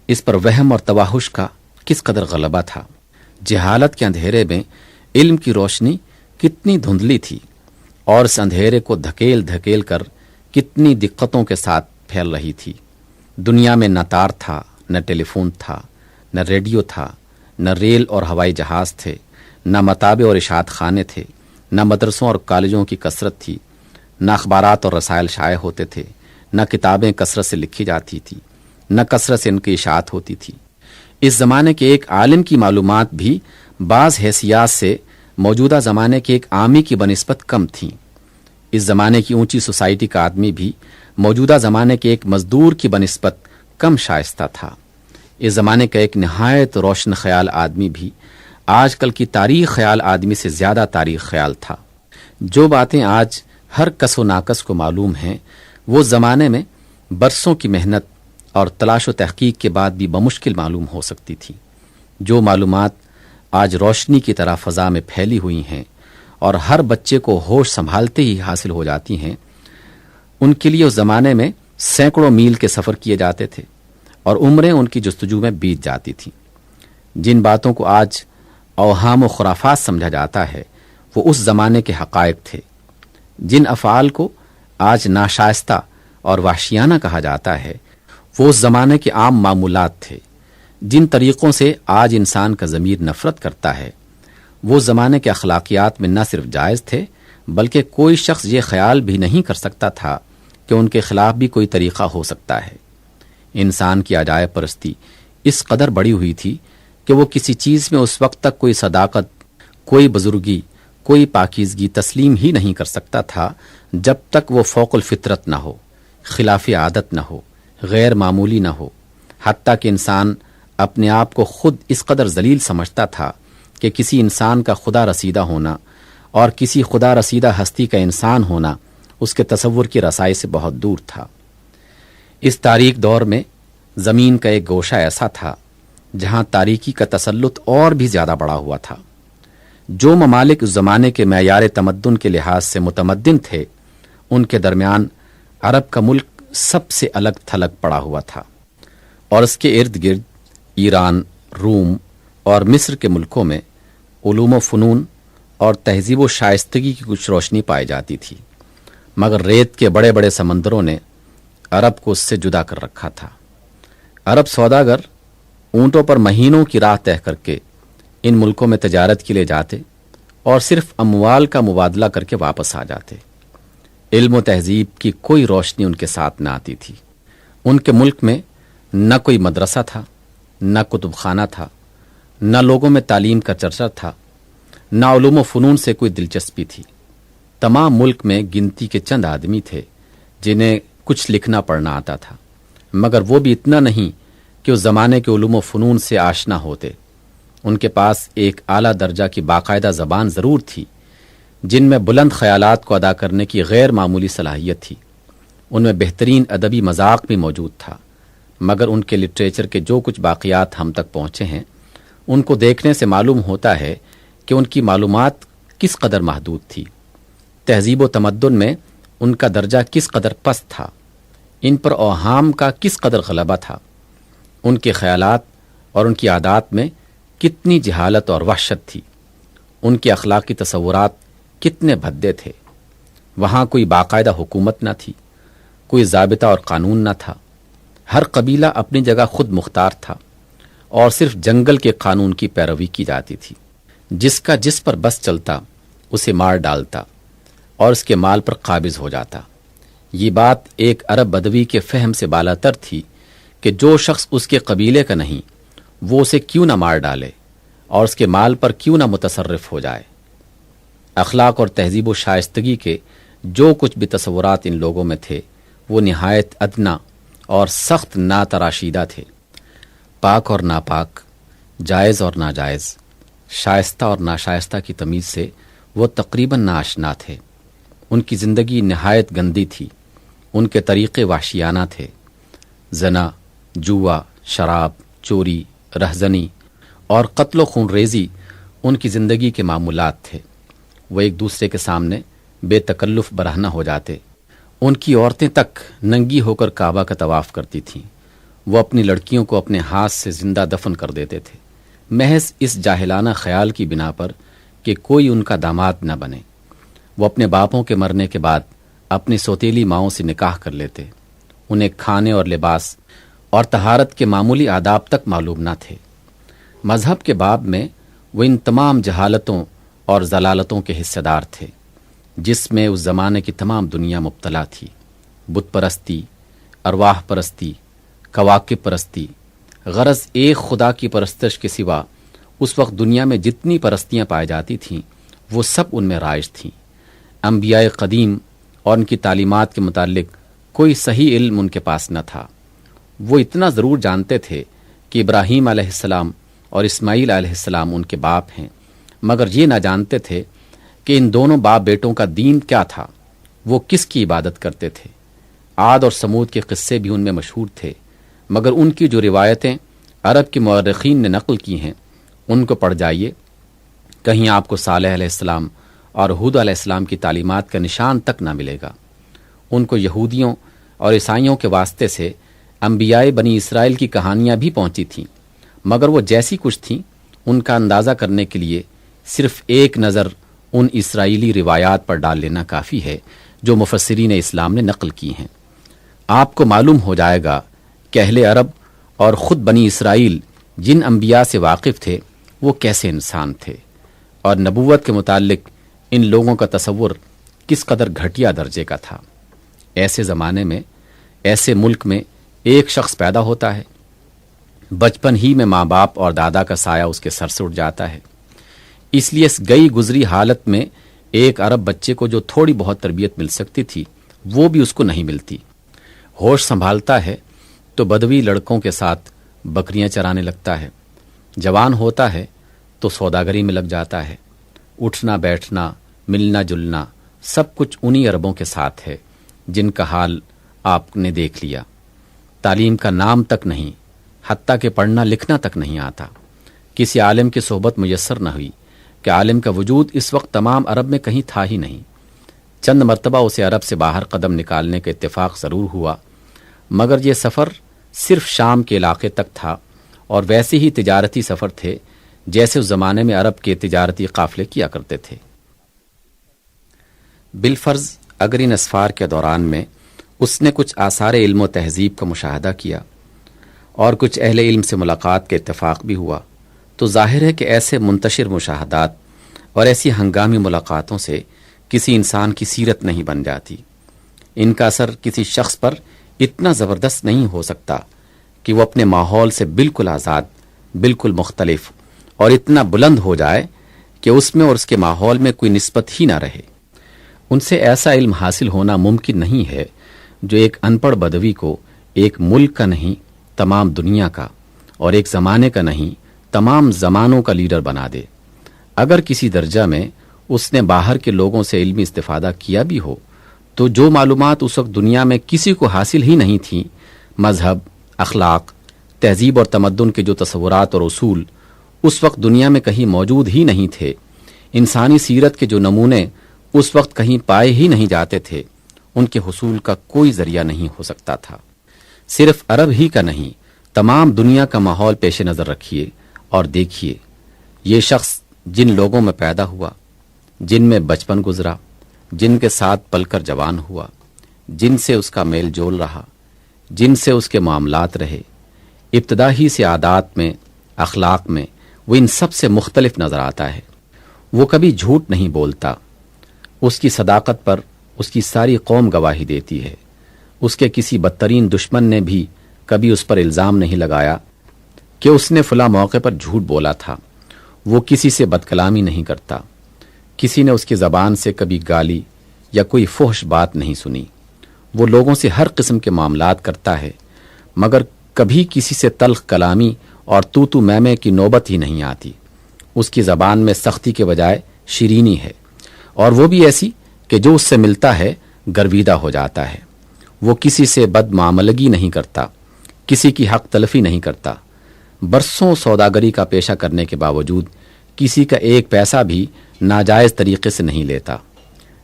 اس پر وہم اور توحش کا کس قدر غلبہ تھا، جہالت کے اندھیرے میں علم کی روشنی کتنی دھندلی تھی اور اس اندھیرے کو دھکیل دھکیل کر کتنی دقتوں کے ساتھ پھیل رہی تھی۔ دنیا میں نہ تار تھا، نہ ٹیلی فون تھا، نہ ریڈیو تھا، نہ ریل اور ہوائی جہاز تھے، نہ مطابع اور اشاعت خانے تھے، نہ مدرسوں اور کالجوں کی کثرت تھی، نہ اخبارات اور رسائل شائع ہوتے تھے، نہ کتابیں کثرت سے لکھی جاتی تھی، نہ کثرت سے ان کی اشاعت ہوتی تھی۔ اس زمانے کے ایک عالم کی معلومات بھی بعض حیثیات سے موجودہ زمانے کے ایک عامی کی بنسبت کم تھیں۔ اس زمانے کی اونچی سوسائٹی کا آدمی بھی موجودہ زمانے کے ایک مزدور کی بنسبت کم شائستہ تھا۔ اس زمانے کا ایک نہایت روشن خیال آدمی بھی آج کل کی تاریخ خیال آدمی سے زیادہ تاریخ خیال تھا۔ جو باتیں آج ہر کس و ناکس کو معلوم ہیں، وہ زمانے میں برسوں کی محنت اور تلاش و تحقیق کے بعد بھی بمشکل معلوم ہو سکتی تھی۔ جو معلومات آج روشنی کی طرح فضا میں پھیلی ہوئی ہیں اور ہر بچے کو ہوش سنبھالتے ہی حاصل ہو جاتی ہیں، ان کے لیے اس زمانے میں سینکڑوں میل کے سفر کیے جاتے تھے اور عمریں ان کی جستجو میں بیت جاتی تھیں۔ جن باتوں کو آج اوہام و خرافات سمجھا جاتا ہے، وہ اس زمانے کے حقائق تھے۔ جن افعال کو آج ناشائستہ اور وحشیانہ کہا جاتا ہے، وہ اس زمانے کے عام معمولات تھے۔ جن طریقوں سے آج انسان کا ضمیر نفرت کرتا ہے، وہ زمانے کے اخلاقیات میں نہ صرف جائز تھے، بلکہ کوئی شخص یہ خیال بھی نہیں کر سکتا تھا کہ ان کے خلاف بھی کوئی طریقہ ہو سکتا ہے۔ انسان کی عجائب پرستی اس قدر بڑی ہوئی تھی کہ وہ کسی چیز میں اس وقت تک کوئی صداقت، کوئی بزرگی، کوئی پاکیزگی تسلیم ہی نہیں کر سکتا تھا جب تک وہ فوق الفطرت نہ ہو، خلاف عادت نہ ہو، غیر معمولی نہ ہو۔ حتیٰ کہ انسان اپنے آپ کو خود اس قدر ذلیل سمجھتا تھا کہ کسی انسان کا خدا رسیدہ ہونا اور کسی خدا رسیدہ ہستی کا انسان ہونا اس کے تصور کی رسائی سے بہت دور تھا۔ اس تاریک دور میں زمین کا ایک گوشہ ایسا تھا جہاں تاریکی کا تسلط اور بھی زیادہ بڑا ہوا تھا۔ جو ممالک اس زمانے کے معیار تمدن کے لحاظ سے متمدن تھے، ان کے درمیان عرب کا ملک سب سے الگ تھلگ پڑا ہوا تھا، اور اس کے ارد گرد ایران، روم اور مصر کے ملکوں میں علوم و فنون اور تہذیب و شائستگی کی کچھ روشنی پائی جاتی تھی، مگر ریت کے بڑے بڑے سمندروں نے عرب کو اس سے جدا کر رکھا تھا۔ عرب سوداگر اونٹوں پر مہینوں کی راہ طے کر کے ان ملکوں میں تجارت کے لیے جاتے اور صرف اموال کا مبادلہ کر کے واپس آ جاتے۔ علم و تہذیب کی کوئی روشنی ان کے ساتھ نہ آتی تھی۔ ان کے ملک میں نہ کوئی مدرسہ تھا، نہ کتب خانہ تھا، نہ لوگوں میں تعلیم کا چرچا تھا، نہ علوم و فنون سے کوئی دلچسپی تھی۔ تمام ملک میں گنتی کے چند آدمی تھے جنہیں کچھ لکھنا پڑھنا آتا تھا، مگر وہ بھی اتنا نہیں کہ اس زمانے کے علوم و فنون سے آشنا ہوتے۔ ان کے پاس ایک اعلیٰ درجہ کی باقاعدہ زبان ضرور تھی، جن میں بلند خیالات کو ادا کرنے کی غیر معمولی صلاحیت تھی۔ ان میں بہترین ادبی مذاق بھی موجود تھا، مگر ان کے لٹریچر کے جو کچھ باقیات ہم تک پہنچے ہیں، ان کو دیکھنے سے معلوم ہوتا ہے کہ ان کی معلومات کس قدر محدود تھی، تہذیب و تمدن میں ان کا درجہ کس قدر پست تھا، ان پر اوہام کا کس قدر غلبہ تھا، ان کے خیالات اور ان کی عادات میں کتنی جہالت اور وحشت تھی، ان کے اخلاقی تصورات کتنے بھدے تھے۔ وہاں کوئی باقاعدہ حکومت نہ تھی، کوئی ضابطہ اور قانون نہ تھا، ہر قبیلہ اپنی جگہ خود مختار تھا اور صرف جنگل کے قانون کی پیروی کی جاتی تھی۔ جس کا جس پر بس چلتا اسے مار ڈالتا اور اس کے مال پر قابض ہو جاتا۔ یہ بات ایک عرب بدوی کے فہم سے بالاتر تھی کہ جو شخص اس کے قبیلے کا نہیں، وہ اسے کیوں نہ مار ڈالے اور اس کے مال پر کیوں نہ متصرف ہو جائے۔ اخلاق اور تہذیب و شائستگی کے جو کچھ بھی تصورات ان لوگوں میں تھے، وہ نہایت ادنا اور سخت ناتراشیدہ تھے۔ پاک اور ناپاک، جائز اور ناجائز، شائستہ اور ناشائستہ کی تمیز سے وہ تقریباً ناآشنا تھے۔ ان کی زندگی نہایت گندی تھی، ان کے طریقے وحشیانہ تھے۔ زنا، جوا، شراب، چوری، رہزنی اور قتل و خون ریزی ان کی زندگی کے معمولات تھے۔ وہ ایک دوسرے کے سامنے بے تکلف برہنہ ہو جاتے۔ ان کی عورتیں تک ننگی ہو کر کعبہ کا طواف کرتی تھیں۔ وہ اپنی لڑکیوں کو اپنے ہاتھ سے زندہ دفن کر دیتے تھے، محض اس جاہلانہ خیال کی بنا پر کہ کوئی ان کا داماد نہ بنے۔ وہ اپنے باپوں کے مرنے کے بعد اپنی سوتیلی ماؤں سے نکاح کر لیتے۔ انہیں کھانے اور لباس اور طہارت کے معمولی آداب تک معلوم نہ تھے۔ مذہب کے باب میں وہ ان تمام جہالتوں اور ضلالتوں کے حصے دار تھے جس میں اس زمانے کی تمام دنیا مبتلا تھی۔ بت پرستی، ارواح پرستی، کواکب پرستی، غرض ایک خدا کی پرستش کے سوا اس وقت دنیا میں جتنی پرستیاں پائی جاتی تھیں وہ سب ان میں رائج تھیں۔ انبیاء قدیم اور ان کی تعلیمات کے متعلق کوئی صحیح علم ان کے پاس نہ تھا۔ وہ اتنا ضرور جانتے تھے کہ ابراہیم علیہ السلام اور اسماعیل علیہ السلام ان کے باپ ہیں، مگر یہ نہ جانتے تھے کہ ان دونوں باپ بیٹوں کا دین کیا تھا، وہ کس کی عبادت کرتے تھے۔ عاد اور سمود کے قصے بھی ان میں مشہور تھے، مگر ان کی جو روایتیں عرب کے مورخین نے نقل کی ہیں ان کو پڑھ جائیے، کہیں آپ کو صالح علیہ السلام اور ہود علیہ السلام کی تعلیمات کا نشان تک نہ ملے گا۔ ان کو یہودیوں اور عیسائیوں کے واسطے سے انبیاء بنی اسرائیل کی کہانیاں بھی پہنچی تھیں، مگر وہ جیسی کچھ تھیں ان کا اندازہ کرنے کے لیے صرف ایک نظر ان اسرائیلی روایات پر ڈال لینا کافی ہے جو مفسرین اسلام نے نقل کی ہیں۔ آپ کو معلوم ہو جائے گا کہ اہل عرب اور خود بنی اسرائیل جن انبیاء سے واقف تھے وہ کیسے انسان تھے، اور نبوت کے متعلق ان لوگوں کا تصور کس قدر گھٹیا درجے کا تھا۔ ایسے زمانے میں، ایسے ملک میں ایک شخص پیدا ہوتا ہے، بچپن ہی میں ماں باپ اور دادا کا سایہ اس کے سر سے اٹھ جاتا ہے۔ اس لیے اس گئی گزری حالت میں ایک عرب بچے کو جو تھوڑی بہت تربیت مل سکتی تھی وہ بھی اس کو نہیں ملتی۔ ہوش سنبھالتا ہے تو بدوی لڑکوں کے ساتھ بکریاں چرانے لگتا ہے، جوان ہوتا ہے تو سوداگری میں لگ جاتا ہے۔ اٹھنا بیٹھنا، ملنا جلنا سب کچھ انہی عربوں کے ساتھ ہے جن کا حال آپ نے دیکھ لیا۔ تعلیم کا نام تک نہیں، حتیٰ کہ پڑھنا لکھنا تک نہیں آتا۔ کسی عالم کی صحبت میسر نہ ہوئی کہ عالم کا وجود اس وقت تمام عرب میں کہیں تھا ہی نہیں۔ چند مرتبہ اسے عرب سے باہر قدم نکالنے کا اتفاق ضرور ہوا، مگر یہ سفر صرف شام کے علاقے تک تھا، اور ویسے ہی تجارتی سفر تھے جیسے اس زمانے میں عرب کے تجارتی قافلے کیا کرتے تھے۔ بالفرض اگر ان اسفار کے دوران میں اس نے کچھ آثار علم و تہذیب کا مشاہدہ کیا اور کچھ اہل علم سے ملاقات کے اتفاق بھی ہوا، تو ظاہر ہے کہ ایسے منتشر مشاہدات اور ایسی ہنگامی ملاقاتوں سے کسی انسان کی سیرت نہیں بن جاتی۔ ان کا اثر کسی شخص پر اتنا زبردست نہیں ہو سکتا کہ وہ اپنے ماحول سے بالکل آزاد، بالکل مختلف اور اتنا بلند ہو جائے کہ اس میں اور اس کے ماحول میں کوئی نسبت ہی نہ رہے۔ ان سے ایسا علم حاصل ہونا ممکن نہیں ہے جو ایک ان پڑھ بدوی کو ایک ملک کا نہیں تمام دنیا کا، اور ایک زمانے کا نہیں تمام زمانوں کا لیڈر بنا دے۔ اگر کسی درجہ میں اس نے باہر کے لوگوں سے علمی استفادہ کیا بھی ہو تو جو معلومات اس وقت دنیا میں کسی کو حاصل ہی نہیں تھیں، مذہب، اخلاق، تہذیب اور تمدن کے جو تصورات اور اصول اس وقت دنیا میں کہیں موجود ہی نہیں تھے، انسانی سیرت کے جو نمونے اس وقت کہیں پائے ہی نہیں جاتے تھے، ان کے حصول کا کوئی ذریعہ نہیں ہو سکتا تھا۔ صرف عرب ہی کا نہیں، تمام دنیا کا ماحول پیش نظر رکھیے اور دیکھیے، یہ شخص جن لوگوں میں پیدا ہوا، جن میں بچپن گزرا، جن کے ساتھ پل کر جوان ہوا، جن سے اس کا میل جول رہا، جن سے اس کے معاملات رہے، ابتدا ہی سے عادات میں، اخلاق میں وہ ان سب سے مختلف نظر آتا ہے۔ وہ کبھی جھوٹ نہیں بولتا، اس کی صداقت پر اس کی ساری قوم گواہی دیتی ہے۔ اس کے کسی بدترین دشمن نے بھی کبھی اس پر الزام نہیں لگایا کہ اس نے فلاں موقع پر جھوٹ بولا تھا۔ وہ کسی سے بدکلامی نہیں کرتا، کسی نے اس کی زبان سے کبھی گالی یا کوئی فحش بات نہیں سنی۔ وہ لوگوں سے ہر قسم کے معاملات کرتا ہے، مگر کبھی کسی سے تلخ کلامی اور تو میں کی نوبت ہی نہیں آتی۔ اس کی زبان میں سختی کے بجائے شیرینی ہے، اور وہ بھی ایسی کہ جو اس سے ملتا ہے گرویدہ ہو جاتا ہے۔ وہ کسی سے بد معاملگی نہیں کرتا، کسی کی حق تلفی نہیں کرتا، برسوں سوداگری کا پیشہ کرنے کے باوجود کسی کا ایک پیسہ بھی ناجائز طریقے سے نہیں لیتا۔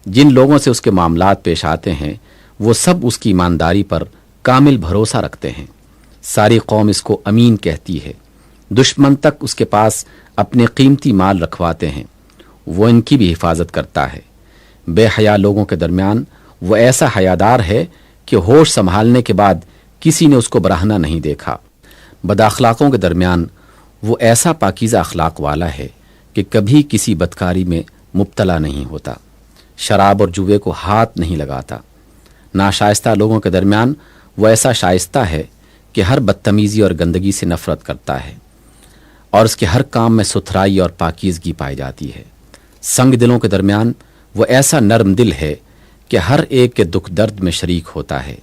جن لوگوں سے اس کے معاملات پیش آتے ہیں وہ سب اس کی ایمانداری پر کامل بھروسہ رکھتے ہیں۔ ساری قوم اس کو امین کہتی ہے۔ دشمن تک اس کے پاس اپنے قیمتی مال رکھواتے ہیں، وہ ان کی بھی حفاظت کرتا ہے۔ بے حیا لوگوں کے درمیان وہ ایسا حیادار ہے کہ ہوش سنبھالنے کے بعد کسی نے اس کو برہنہ نہیں دیکھا۔ بد اخلاقوں کے درمیان وہ ایسا پاکیزہ اخلاق والا ہے کہ کبھی کسی بدکاری میں مبتلا نہیں ہوتا، شراب اور جوے کو ہاتھ نہیں لگاتا۔ ناشائستہ لوگوں کے درمیان وہ ایسا شائستہ ہے کہ ہر بدتمیزی اور گندگی سے نفرت کرتا ہے، اور اس کے ہر کام میں ستھرائی اور پاکیزگی پائی جاتی ہے۔ سنگ دلوں کے درمیان وہ ایسا نرم دل ہے کہ ہر ایک کے دکھ درد میں شریک ہوتا ہے،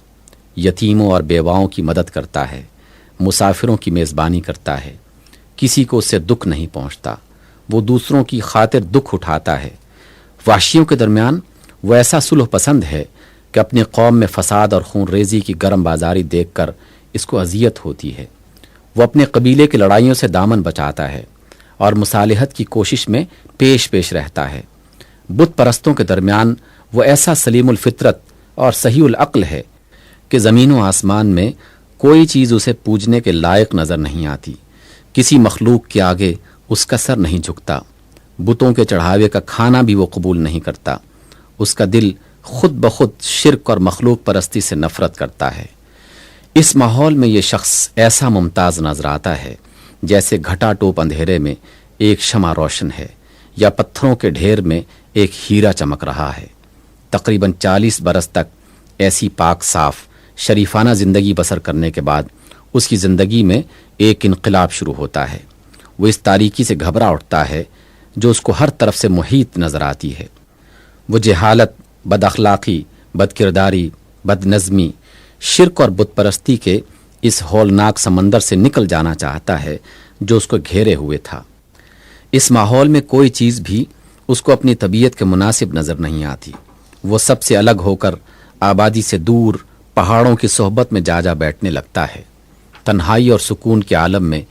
یتیموں اور بیواؤں کی مدد کرتا ہے، مسافروں کی میزبانی کرتا ہے، کسی کو اس سے دکھ نہیں پہنچتا، وہ دوسروں کی خاطر دکھ اٹھاتا ہے۔ وحشیوں کے درمیان وہ ایسا صلح پسند ہے کہ اپنی قوم میں فساد اور خون ریزی کی گرم بازاری دیکھ کر اس کو اذیت ہوتی ہے۔ وہ اپنے قبیلے کی لڑائیوں سے دامن بچاتا ہے اور مصالحت کی کوشش میں پیش رہتا ہے۔ بت پرستوں کے درمیان وہ ایسا سلیم الفطرت اور صحیح العقل ہے کہ زمین و آسمان میں کوئی چیز اسے پوجنے کے لائق نظر نہیں آتی، کسی مخلوق کے آگے اس کا سر نہیں جھکتا، بتوں کے چڑھاوے کا کھانا بھی وہ قبول نہیں کرتا۔ اس کا دل خود بخود شرک اور مخلوق پرستی سے نفرت کرتا ہے۔ اس ماحول میں یہ شخص ایسا ممتاز نظر آتا ہے جیسے گھٹا ٹوپ اندھیرے میں ایک شمع روشن ہے، یا پتھروں کے ڈھیر میں ایک ہیرا چمک رہا ہے۔ تقریباً 40 برس تک ایسی پاک صاف شریفانہ زندگی بسر کرنے کے بعد اس کی زندگی میں ایک انقلاب شروع ہوتا ہے۔ وہ اس تاریکی سے گھبرا اٹھتا ہے جو اس کو ہر طرف سے محیط نظر آتی ہے۔ وہ جہالت، بد اخلاقی، بد کرداری، بد نظمی، شرک اور بت پرستی کے اس ہولناک سمندر سے نکل جانا چاہتا ہے جو اس کو گھیرے ہوئے تھا۔ اس ماحول میں کوئی چیز بھی اس کو اپنی طبیعت کے مناسب نظر نہیں آتی۔ وہ سب سے الگ ہو کر آبادی سے دور پہاڑوں کی صحبت میں جا بیٹھنے لگتا ہے۔ تنہائی اور سکون کے عالم میں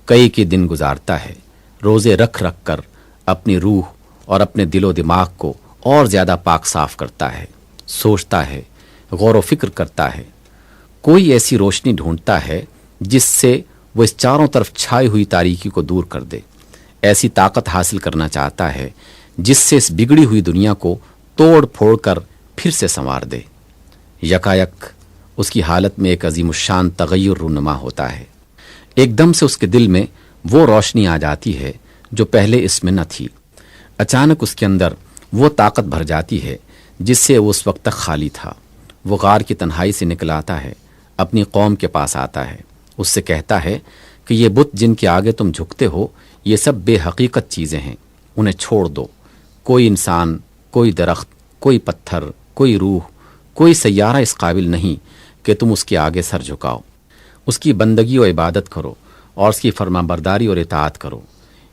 کئی کے دن گزارتا ہے، روزے رکھ کر اپنی روح اور اپنے دل و دماغ کو اور زیادہ پاک صاف کرتا ہے، سوچتا ہے، غور و فکر کرتا ہے، کوئی ایسی روشنی ڈھونڈتا ہے جس سے وہ اس چاروں طرف چھائی ہوئی تاریکی کو دور کر دے، ایسی طاقت حاصل کرنا چاہتا ہے جس سے اس بگڑی ہوئی دنیا کو توڑ پھوڑ کر پھر سے سنوار دے۔ یکایک اس کی حالت میں ایک عظیم الشان تغیر رونما ہوتا ہے۔ ایک دم سے اس کے دل میں وہ روشنی آ جاتی ہے جو پہلے اس میں نہ تھی۔ اچانک اس کے اندر وہ طاقت بھر جاتی ہے جس سے وہ اس وقت تک خالی تھا۔ وہ غار کی تنہائی سے نکل آتا ہے، اپنی قوم کے پاس آتا ہے، اس سے کہتا ہے کہ یہ بت جن کے آگے تم جھکتے ہو یہ سب بے حقیقت چیزیں ہیں، انہیں چھوڑ دو۔ کوئی انسان، کوئی درخت، کوئی پتھر، کوئی روح، کوئی سیارہ اس قابل نہیں کہ تم اس کے آگے سر جھکاؤ۔ اس کی بندگی و عبادت کرو اور اس کی فرما برداری اور اطاعت کرو۔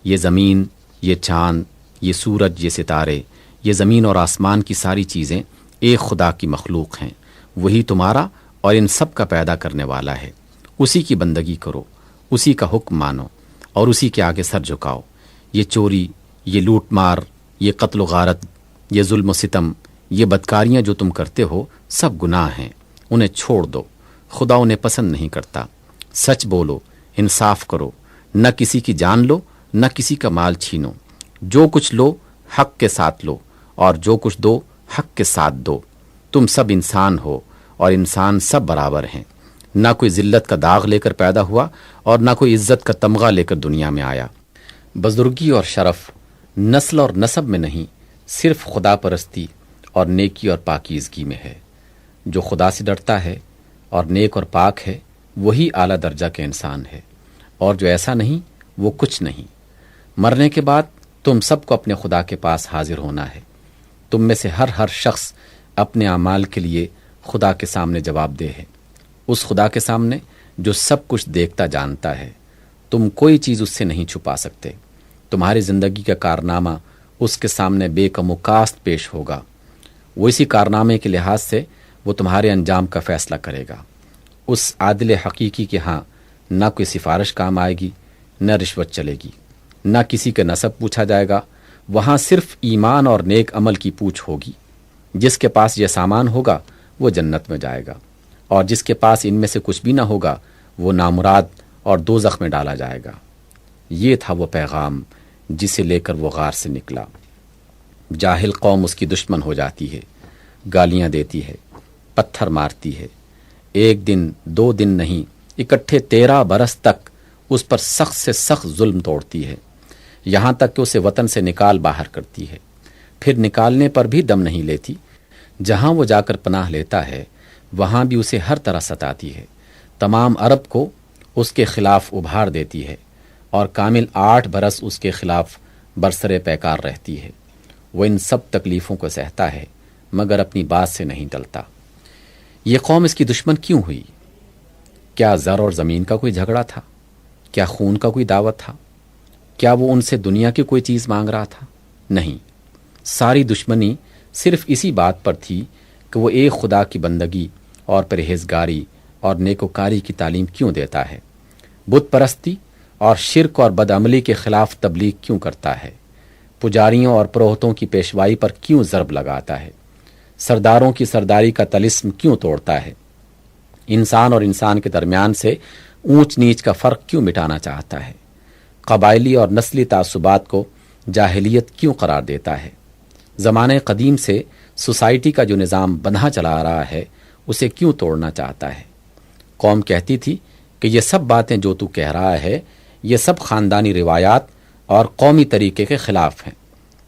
یہ زمین، یہ چاند، یہ سورج، یہ ستارے، یہ زمین اور آسمان کی ساری چیزیں ایک خدا کی مخلوق ہیں، وہی تمہارا اور ان سب کا پیدا کرنے والا ہے۔ اسی کی بندگی کرو، اسی کا حکم مانو اور اسی کے آگے سر جھکاؤ۔ یہ چوری، یہ لوٹ مار، یہ قتل و غارت، یہ ظلم و ستم، یہ بدکاریاں جو تم کرتے ہو سب گناہ ہیں، انہیں چھوڑ دو، خدا انہیں پسند نہیں کرتا۔ سچ بولو، انصاف کرو، نہ کسی کی جان لو، نہ کسی کا مال چھینو۔ جو کچھ لو حق کے ساتھ لو، اور جو کچھ دو حق کے ساتھ دو۔ تم سب انسان ہو اور انسان سب برابر ہیں، نہ کوئی ذلت کا داغ لے کر پیدا ہوا اور نہ کوئی عزت کا تمغہ لے کر دنیا میں آیا۔ بزرگی اور شرف نسل اور نسب میں نہیں، صرف خدا پرستی اور نیکی اور پاکیزگی میں ہے۔ جو خدا سے ڈرتا ہے اور نیک اور پاک ہے وہی اعلیٰ درجہ کے انسان ہے، اور جو ایسا نہیں وہ کچھ نہیں۔ مرنے کے بعد تم سب کو اپنے خدا کے پاس حاضر ہونا ہے۔ تم میں سے ہر شخص اپنے اعمال کے لیے خدا کے سامنے جواب دہ ہے، اس خدا کے سامنے جو سب کچھ دیکھتا جانتا ہے۔ تم کوئی چیز اس سے نہیں چھپا سکتے۔ تمہاری زندگی کا کارنامہ اس کے سامنے بے کم و کاست پیش ہوگا۔ وہ اسی کارنامے کے لحاظ سے وہ تمہارے انجام کا فیصلہ کرے گا۔ اس عادل حقیقی کے ہاں نہ کوئی سفارش کام آئے گی، نہ رشوت چلے گی، نہ کسی کا نسب پوچھا جائے گا۔ وہاں صرف ایمان اور نیک عمل کی پوچھ ہوگی۔ جس کے پاس یہ سامان ہوگا وہ جنت میں جائے گا، اور جس کے پاس ان میں سے کچھ بھی نہ ہوگا وہ نامراد اور دوزخ میں ڈالا جائے گا۔ یہ تھا وہ پیغام جسے لے کر وہ غار سے نکلا۔ جاہل قوم اس کی دشمن ہو جاتی ہے، گالیاں دیتی ہے، پتھر مارتی ہے۔ ایک دن 2 دن نہیں، اکٹھے 13 برس تک اس پر سخت سے سخت ظلم توڑتی ہے، یہاں تک کہ اسے وطن سے نکال باہر کرتی ہے۔ پھر نکالنے پر بھی دم نہیں لیتی۔ جہاں وہ جا کر پناہ لیتا ہے وہاں بھی اسے ہر طرح ستاتی ہے۔ تمام عرب کو اس کے خلاف ابھار دیتی ہے، اور کامل 8 برس اس کے خلاف برسر پیکار رہتی ہے۔ وہ ان سب تکلیفوں کو سہتا ہے مگر اپنی بات سے نہیں ٹلتا۔ یہ قوم اس کی دشمن کیوں ہوئی؟ کیا زر اور زمین کا کوئی جھگڑا تھا؟ کیا خون کا کوئی دعوت تھا؟ کیا وہ ان سے دنیا کی کوئی چیز مانگ رہا تھا؟ نہیں، ساری دشمنی صرف اسی بات پر تھی کہ وہ ایک خدا کی بندگی اور پرہیزگاری اور نیکوکاری کی تعلیم کیوں دیتا ہے، بت پرستی اور شرک اور بدعملی کے خلاف تبلیغ کیوں کرتا ہے، پجاریوں اور پروہتوں کی پیشوائی پر کیوں ضرب لگاتا ہے، سرداروں کی سرداری کا طلسم کیوں توڑتا ہے، انسان اور انسان کے درمیان سے اونچ نیچ کا فرق کیوں مٹانا چاہتا ہے، قبائلی اور نسلی تعصبات کو جاہلیت کیوں قرار دیتا ہے، زمانے قدیم سے سوسائٹی کا جو نظام بندھا چلا آ رہا ہے اسے کیوں توڑنا چاہتا ہے۔ قوم کہتی تھی کہ یہ سب باتیں جو تو کہہ رہا ہے یہ سب خاندانی روایات اور قومی طریقے کے خلاف ہیں،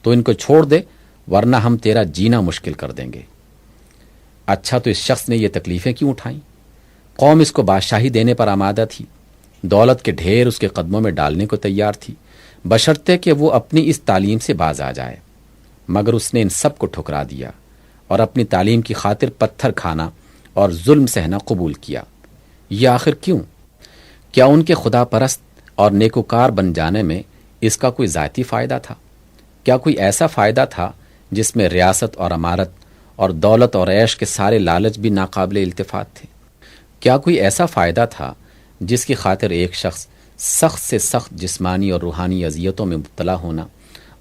تو ان کو چھوڑ دے ورنہ ہم تیرا جینا مشکل کر دیں گے۔ اچھا، تو اس شخص نے یہ تکلیفیں کیوں اٹھائیں؟ قوم اس کو بادشاہی دینے پر آمادہ تھی، دولت کے ڈھیر اس کے قدموں میں ڈالنے کو تیار تھی، بشرطے کہ وہ اپنی اس تعلیم سے باز آ جائے، مگر اس نے ان سب کو ٹھکرا دیا اور اپنی تعلیم کی خاطر پتھر کھانا اور ظلم سہنا قبول کیا۔ یہ آخر کیوں؟ کیا ان کے خدا پرست اور نیکوکار بن جانے میں اس کا کوئی ذاتی فائدہ تھا؟ کیا کوئی ایسا فائدہ تھا جس میں ریاست اور امارت اور دولت اور عیش کے سارے لالچ بھی ناقابل التفات تھے؟ کیا کوئی ایسا فائدہ تھا جس کی خاطر ایک شخص سخت سے سخت جسمانی اور روحانی اذیتوں میں مبتلا ہونا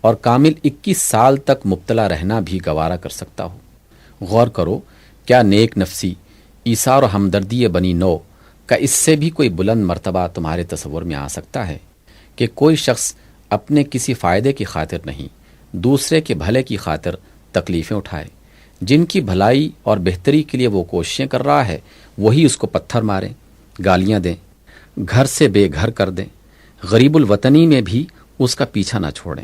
اور کامل 21 سال تک مبتلا رہنا بھی گوارا کر سکتا ہو؟ غور کرو، کیا نیک نفسی، ایثار و ہمدردی بنی نو کا اس سے بھی کوئی بلند مرتبہ تمہارے تصور میں آ سکتا ہے کہ کوئی شخص اپنے کسی فائدے کی خاطر نہیں، دوسرے کے بھلے کی خاطر تکلیفیں اٹھائے؟ جن کی بھلائی اور بہتری کے لیے وہ کوششیں کر رہا ہے وہی اس کو پتھر ماریں، گالیاں دیں، گھر سے بے گھر کر دیں، غریب الوطنی میں بھی اس کا پیچھا نہ چھوڑیں،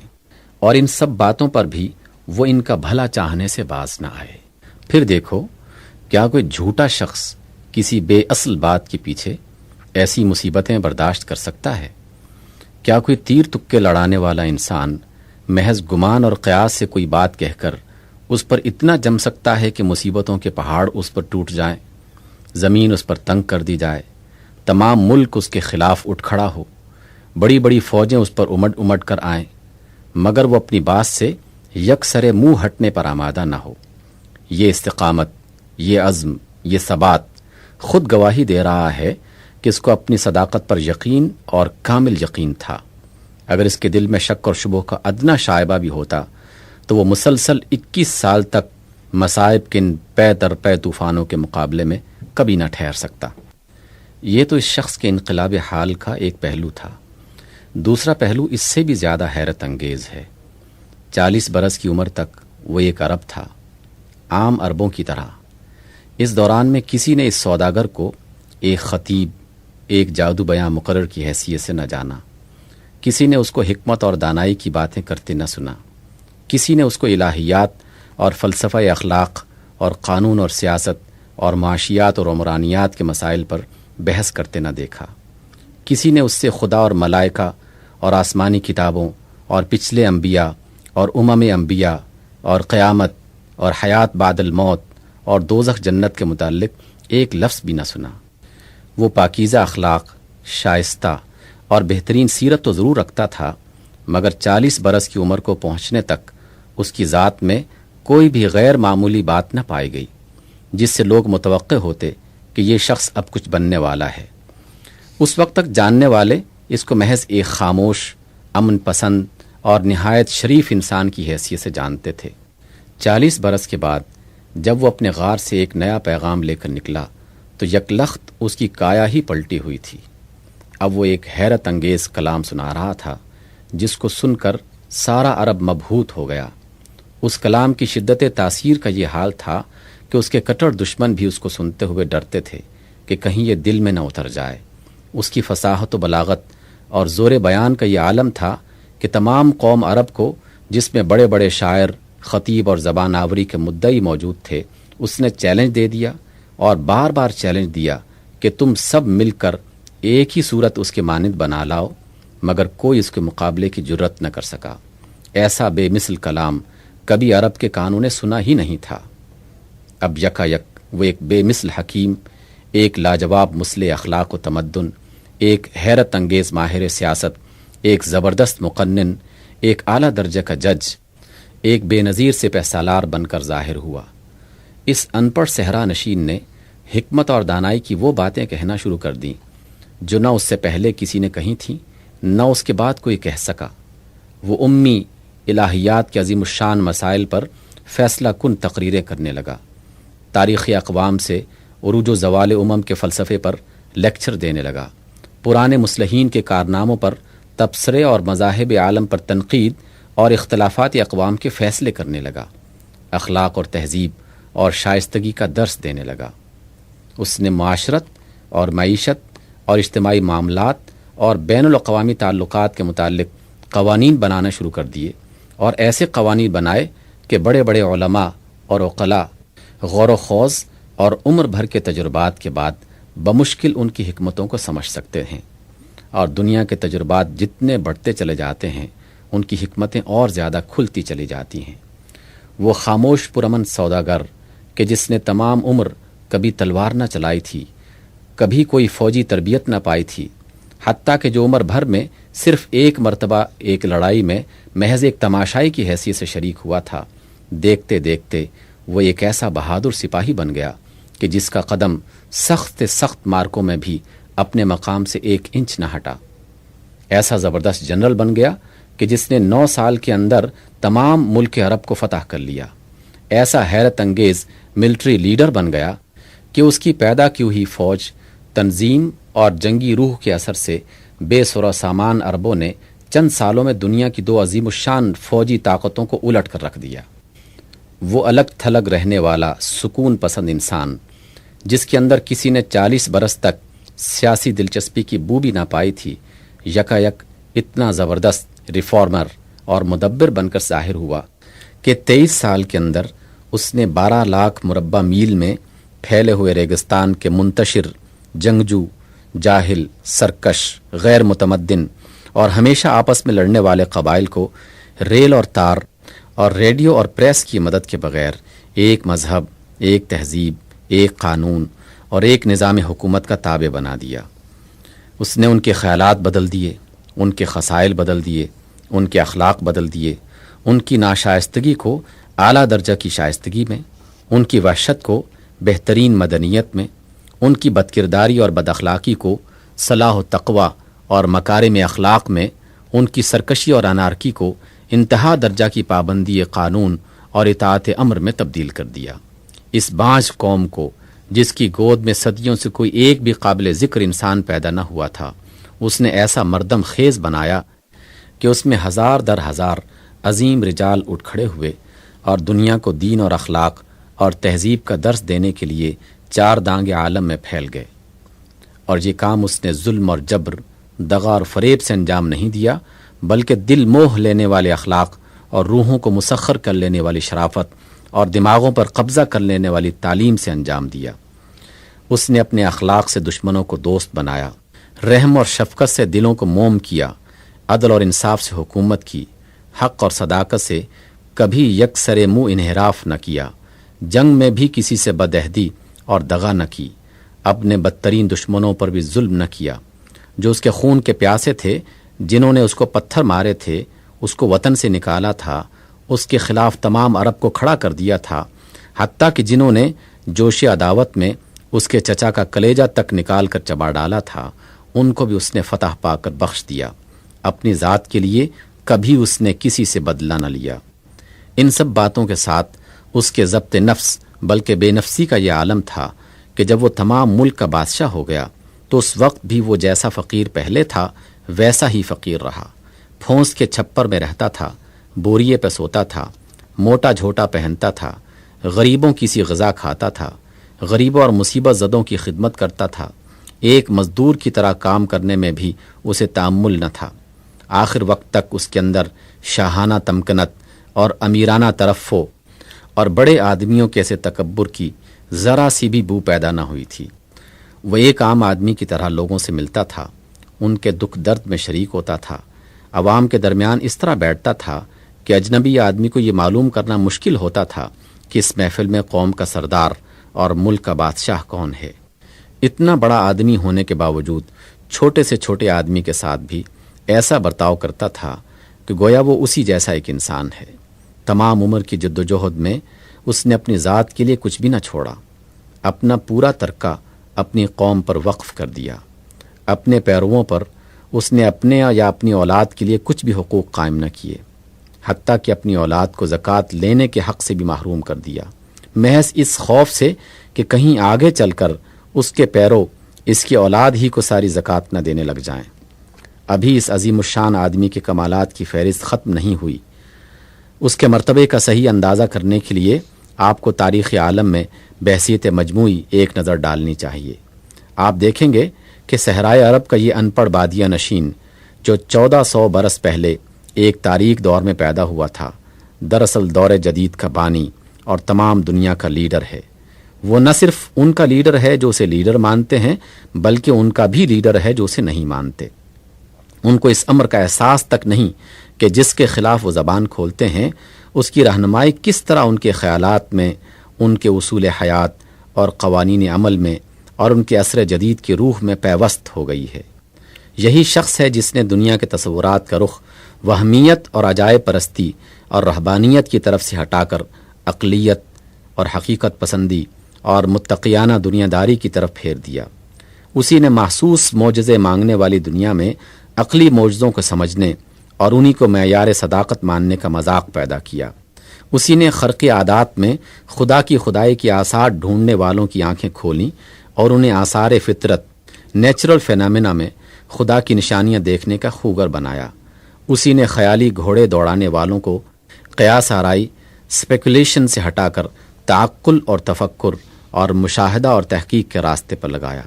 اور ان سب باتوں پر بھی وہ ان کا بھلا چاہنے سے باز نہ آئے۔ پھر دیکھو، کیا کوئی جھوٹا شخص کسی بے اصل بات کے پیچھے ایسی مصیبتیں برداشت کر سکتا ہے؟ کیا کوئی تیر تکے لڑانے والا انسان محض گمان اور قیاس سے کوئی بات کہہ کر اس پر اتنا جم سکتا ہے کہ مصیبتوں کے پہاڑ اس پر ٹوٹ جائیں، زمین اس پر تنگ کر دی جائے، تمام ملک اس کے خلاف اٹھ کھڑا ہو، بڑی بڑی فوجیں اس پر امڑ امڑ کر آئیں، مگر وہ اپنی بات سے یکسر منہ ہٹنے پر آمادہ نہ ہو؟ یہ استقامت، یہ عزم، یہ ثبات خود گواہی دے رہا ہے کہ اس کو اپنی صداقت پر یقین اور کامل یقین تھا۔ اگر اس کے دل میں شک اور شبہ کا ادنا شائبہ بھی ہوتا تو وہ مسلسل 21 سال تک مصائب کن پے در پے طوفانوں کے مقابلے میں کبھی نہ ٹھہر سکتا۔ یہ تو اس شخص کے انقلاب حال کا ایک پہلو تھا۔ دوسرا پہلو اس سے بھی زیادہ حیرت انگیز ہے۔ 40 برس کی عمر تک وہ ایک عرب تھا، عام عربوں کی طرح۔ اس دوران میں کسی نے اس سوداگر کو ایک خطیب، ایک جادو بیاں مقرر کی حیثیت سے نہ جانا، کسی نے اس کو حکمت اور دانائی کی باتیں کرتے نہ سنا، کسی نے اس کو الہیات اور فلسفہ اخلاق اور قانون اور سیاست اور معاشیات اور عمرانیات کے مسائل پر بحث کرتے نہ دیکھا، کسی نے اس سے خدا اور ملائکہ اور آسمانی کتابوں اور پچھلے انبیاء اور انبیاء اور قیامت اور حیات بعد الموت اور دوزخ جنت کے متعلق ایک لفظ بھی نہ سنا۔ وہ پاکیزہ اخلاق، شائستہ اور بہترین سیرت تو ضرور رکھتا تھا، مگر 40 برس کی عمر کو پہنچنے تک اس کی ذات میں کوئی بھی غیر معمولی بات نہ پائی گئی جس سے لوگ متوقع ہوتے کہ یہ شخص اب کچھ بننے والا ہے۔ اس وقت تک جاننے والے اس کو محض ایک خاموش، امن پسند اور نہایت شریف انسان کی حیثیت سے جانتے تھے۔ 40 برس کے بعد جب وہ اپنے غار سے ایک نیا پیغام لے کر نکلا تو یکلخت اس کی کایا ہی پلٹی ہوئی تھی۔ اب وہ ایک حیرت انگیز کلام سنا رہا تھا جس کو سن کر سارا عرب مبہوت ہو گیا۔ اس کلام کی شدت تاثیر کا یہ حال تھا کہ اس کے کٹر دشمن بھی اس کو سنتے ہوئے ڈرتے تھے کہ کہیں یہ دل میں نہ اتر جائے۔ اس کی فصاحت و بلاغت اور زور بیان کا یہ عالم تھا کہ تمام قوم عرب کو، جس میں بڑے بڑے شاعر، خطیب اور زبان آوری کے مدعی موجود تھے، اس نے چیلنج دے دیا اور بار بار چیلنج دیا کہ تم سب مل کر ایک ہی صورت اس کے مانند بنا لاؤ، مگر کوئی اس کے مقابلے کی جرت نہ کر سکا۔ ایسا بے مثل کلام کبھی عرب کے کانوں نے سنا ہی نہیں تھا۔ اب یکا یک وہ ایک بے مثل حکیم، ایک لاجواب مصلح اخلاق و تمدن، ایک حیرت انگیز ماہر سیاست، ایک زبردست مقنن، ایک اعلیٰ درجے کا جج، ایک بے نظیر سپہ سالار بن کر ظاہر ہوا۔ اس ان پڑھ صحرا نشین نے حکمت اور دانائی کی وہ باتیں کہنا شروع کر دیں جو نہ اس سے پہلے کسی نے کہی تھیں، نہ اس کے بعد کوئی کہہ سکا۔ وہ امی الہیات کے عظیم الشان مسائل پر فیصلہ کن تقریریں کرنے لگا، تاریخی اقوام سے عروج و زوال کے فلسفے پر لیکچر دینے لگا، پرانے مصلحین کے کارناموں پر تبصرے اور مذاہب عالم پر تنقید اور اختلافات اقوام کے فیصلے کرنے لگا، اخلاق اور تہذیب اور شائستگی کا درس دینے لگا۔ اس نے معاشرت اور معیشت اور اجتماعی معاملات اور بین الاقوامی تعلقات کے متعلق قوانین بنانا شروع کر دیے، اور ایسے قوانین بنائے کہ بڑے بڑے علماء اور عقلاء غور و خوض اور عمر بھر کے تجربات کے بعد بمشکل ان کی حکمتوں کو سمجھ سکتے ہیں، اور دنیا کے تجربات جتنے بڑھتے چلے جاتے ہیں ان کی حکمتیں اور زیادہ کھلتی چلی جاتی ہیں۔ وہ خاموش پرامن سوداگر کہ جس نے تمام عمر کبھی تلوار نہ چلائی تھی، کبھی کوئی فوجی تربیت نہ پائی تھی، حتیٰ کہ جو عمر بھر میں صرف ایک مرتبہ ایک لڑائی میں محض ایک تماشائی کی حیثیت سے شریک ہوا تھا، دیکھتے دیکھتے وہ ایک ایسا بہادر سپاہی بن گیا کہ جس کا قدم سخت سخت مارکوں میں بھی اپنے مقام سے 1 انچ نہ ہٹا، ایسا زبردست جنرل بن گیا کہ جس نے 9 سال کے اندر تمام ملک عرب کو فتح کر لیا، ایسا حیرت انگیز ملٹری لیڈر بن گیا کہ اس کی پیدا کی ہوئی فوج، تنظیم اور جنگی روح کے اثر سے بے سر و سامان عربوں نے چند سالوں میں دنیا کی 2 عظیم الشان فوجی طاقتوں کو الٹ کر رکھ دیا۔ وہ الگ تھلگ رہنے والا سکون پسند انسان جس کے اندر کسی نے 40 برس تک سیاسی دلچسپی کی بو بھی نہ پائی تھی، یکا یک اتنا زبردست ریفارمر اور مدبر بن کر ظاہر ہوا کہ 23 سال کے اندر اس نے 12 لاکھ مربع میل میں پھیلے ہوئے ریگستان کے منتشر، جنگجو، جاہل، سرکش، غیر متمدن اور ہمیشہ آپس میں لڑنے والے قبائل کو ریل اور تار اور ریڈیو اور پریس کی مدد کے بغیر ایک مذہب، ایک تہذیب، ایک قانون اور ایک نظام حکومت کا تابع بنا دیا۔ اس نے ان کے خیالات بدل دیے، ان کے خصائل بدل دیے، ان کے اخلاق بدل دیے، ان کی ناشائستگی کو اعلیٰ درجہ کی شائستگی میں، ان کی وحشت کو بہترین مدنیت میں، ان کی بدکرداری اور بد اخلاقی کو صلاح و تقوی اور مکارم اخلاق میں، ان کی سرکشی اور انارکی کو انتہا درجہ کی پابندی قانون اور اطاعت امر میں تبدیل کر دیا۔ اس بانجھ قوم کو جس کی گود میں صدیوں سے کوئی ایک بھی قابل ذکر انسان پیدا نہ ہوا تھا، اس نے ایسا مردم خیز بنایا کہ اس میں 1000 در 1000 عظیم رجال اٹھ کھڑے ہوئے اور دنیا کو دین اور اخلاق اور تہذیب کا درس دینے کے لیے 4 دانگ عالم میں پھیل گئے۔ اور یہ کام اس نے ظلم اور جبر، دغا اور فریب سے انجام نہیں دیا، بلکہ دل موہ لینے والے اخلاق اور روحوں کو مسخر کر لینے والی شرافت اور دماغوں پر قبضہ کر لینے والی تعلیم سے انجام دیا۔ اس نے اپنے اخلاق سے دشمنوں کو دوست بنایا، رحم اور شفقت سے دلوں کو موم کیا، عدل اور انصاف سے حکومت کی، حق اور صداقت سے کبھی یک سر منہ انحراف نہ کیا، جنگ میں بھی کسی سے بدعہدی اور دغا نہ کی، اپنے بدترین دشمنوں پر بھی ظلم نہ کیا، جو اس کے خون کے پیاسے تھے، جنہوں نے اس کو پتھر مارے تھے، اس کو وطن سے نکالا تھا، اس کے خلاف تمام عرب کو کھڑا کر دیا تھا، حتیٰ کہ جنہوں نے جوش عداوت میں اس کے چچا کا کلیجہ تک نکال کر چبا ڈالا تھا، ان کو بھی اس نے فتح پا کر بخش دیا۔ اپنی ذات کے لیے کبھی اس نے کسی سے بدلہ نہ لیا۔ ان سب باتوں کے ساتھ اس کے ضبط نفس بلکہ بے نفسی کا یہ عالم تھا کہ جب وہ تمام ملک کا بادشاہ ہو گیا تو اس وقت بھی وہ جیسا فقیر پہلے تھا ویسا ہی فقیر رہا۔ پھونس کے چھپر میں رہتا تھا، بوریے پہ سوتا تھا، موٹا جھوٹا پہنتا تھا، غریبوں کی سی غذا کھاتا تھا، غریبوں اور مصیبت زدوں کی خدمت کرتا تھا، ایک مزدور کی طرح کام کرنے میں بھی اسے تأمل نہ تھا۔ آخر وقت تک اس کے اندر شاہانہ تمکنت اور امیرانہ ترفع اور بڑے آدمیوں کے ایسے تکبر کی ذرا سی بھی بو پیدا نہ ہوئی تھی۔ وہ ایک عام آدمی کی طرح لوگوں سے ملتا تھا، ان کے دکھ درد میں شریک ہوتا تھا، عوام کے درمیان اس طرح بیٹھتا تھا کہ اجنبی آدمی کو یہ معلوم کرنا مشکل ہوتا تھا کہ اس محفل میں قوم کا سردار اور ملک کا بادشاہ کون ہے۔ اتنا بڑا آدمی ہونے کے باوجود چھوٹے سے چھوٹے آدمی کے ساتھ بھی ایسا برتاؤ کرتا تھا کہ گویا وہ اسی جیسا ایک انسان ہے۔ تمام عمر کی جد و جہد میں اس نے اپنی ذات کے لیے کچھ بھی نہ چھوڑا، اپنا پورا ترکہ اپنی قوم پر وقف کر دیا۔ اپنے پیرووں پر اس نے اپنے یا اپنی اولاد کے لیے کچھ بھی حقوق قائم نہ کیے، حتیٰ کہ اپنی اولاد کو زکوٰۃ لینے کے حق سے بھی محروم کر دیا، محض اس خوف سے کہ کہیں آگے چل کر اس کے پیرو اس کی اولاد ہی کو ساری زکوٰۃ نہ دینے لگ جائیں۔ ابھی اس عظیم الشان آدمی کے کمالات کی فہرست ختم نہیں ہوئی۔ اس کے مرتبے کا صحیح اندازہ کرنے کے لیے آپ کو تاریخ عالم میں بحیثیت مجموعی ایک نظر ڈالنی چاہیے۔ آپ دیکھیں گے کہ صحرائے عرب کا یہ ان پڑھ بادیہ نشین جو 1400 برس پہلے ایک تاریک دور میں پیدا ہوا تھا، دراصل دور جدید کا بانی اور تمام دنیا کا لیڈر ہے۔ وہ نہ صرف ان کا لیڈر ہے جو اسے لیڈر مانتے ہیں، بلکہ ان کا بھی لیڈر ہے جو اسے نہیں مانتے۔ ان کو اس امر کا احساس تک نہیں کہ جس کے خلاف وہ زبان کھولتے ہیں اس کی رہنمائی کس طرح ان کے خیالات میں، ان کے اصول حیات اور قوانین عمل میں اور ان کے عصر جدید کی روح میں پیوست ہو گئی ہے۔ یہی شخص ہے جس نے دنیا کے تصورات کا رخ وہمیت اور عجائب پرستی اور رہبانیت کی طرف سے ہٹا کر عقلیت اور حقیقت پسندی اور متقیانہ دنیا داری کی طرف پھیر دیا۔ اسی نے محسوس معجزے مانگنے والی دنیا میں عقلی معجزوں کو سمجھنے اور انہی کو معیار صداقت ماننے کا مذاق پیدا کیا۔ اسی نے خرق عادات میں خدا کی خدائی کی آثار ڈھونڈنے والوں کی آنکھیں کھولیں اور انہیں آثار فطرت، نیچرل فینامنا میں خدا کی نشانیاں دیکھنے کا خوگر بنایا۔ اسی نے خیالی گھوڑے دوڑانے والوں کو قیاس آرائی، اسپیکولیشن سے ہٹا کر تعقل اور تفکر اور مشاہدہ اور تحقیق کے راستے پر لگایا۔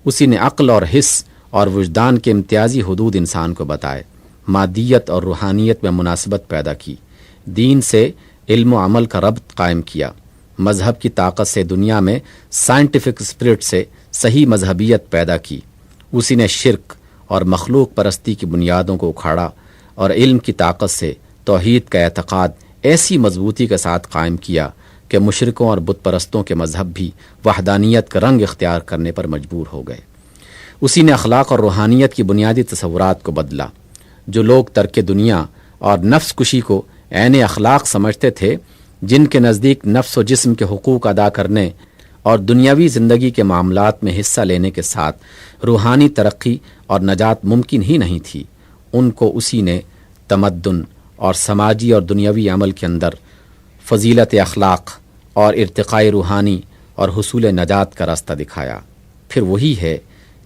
اسی نے عقل اور حس اور وجدان کے امتیازی حدود انسان کو بتائے، مادیت اور روحانیت میں مناسبت پیدا کی، دین سے علم و عمل کا ربط قائم کیا، مذہب کی طاقت سے دنیا میں سائنٹیفک اسپرٹ سے صحیح مذہبیت پیدا کی۔ اسی نے شرک اور مخلوق پرستی کی بنیادوں کو اکھاڑا اور علم کی طاقت سے توحید کا اعتقاد ایسی مضبوطی کے ساتھ قائم کیا کہ مشرکوں اور بت پرستوں کے مذہب بھی وحدانیت کا رنگ اختیار کرنے پر مجبور ہو گئے۔ اسی نے اخلاق اور روحانیت کی بنیادی تصورات کو بدلا۔ جو لوگ ترک دنیا اور نفس کشی کو عین اخلاق سمجھتے تھے، جن کے نزدیک نفس و جسم کے حقوق ادا کرنے اور دنیاوی زندگی کے معاملات میں حصہ لینے کے ساتھ روحانی ترقی اور نجات ممکن ہی نہیں تھی، ان کو اسی نے تمدن اور سماجی اور دنیاوی عمل کے اندر فضیلت اخلاق اور ارتقاء روحانی اور حصول نجات کا راستہ دکھایا۔ پھر وہی ہے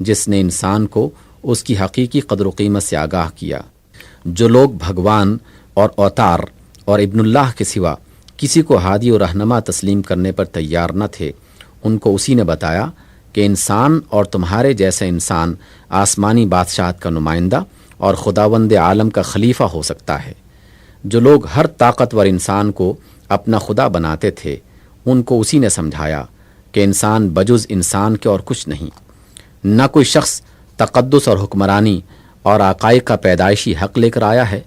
جس نے انسان کو اس کی حقیقی قدر و قیمت سے آگاہ کیا۔ جو لوگ بھگوان اور اوتار اور ابن اللہ کے سوا کسی کو ہادی و رہنما تسلیم کرنے پر تیار نہ تھے، ان کو اسی نے بتایا کہ انسان اور تمہارے جیسے انسان آسمانی بادشاہت کا نمائندہ اور خداوند عالم کا خلیفہ ہو سکتا ہے۔ جو لوگ ہر طاقتور انسان کو اپنا خدا بناتے تھے، ان کو اسی نے سمجھایا کہ انسان بجز انسان کے اور کچھ نہیں، نہ کوئی شخص تقدس اور حکمرانی اور عقائد کا پیدائشی حق لے کر آیا ہے،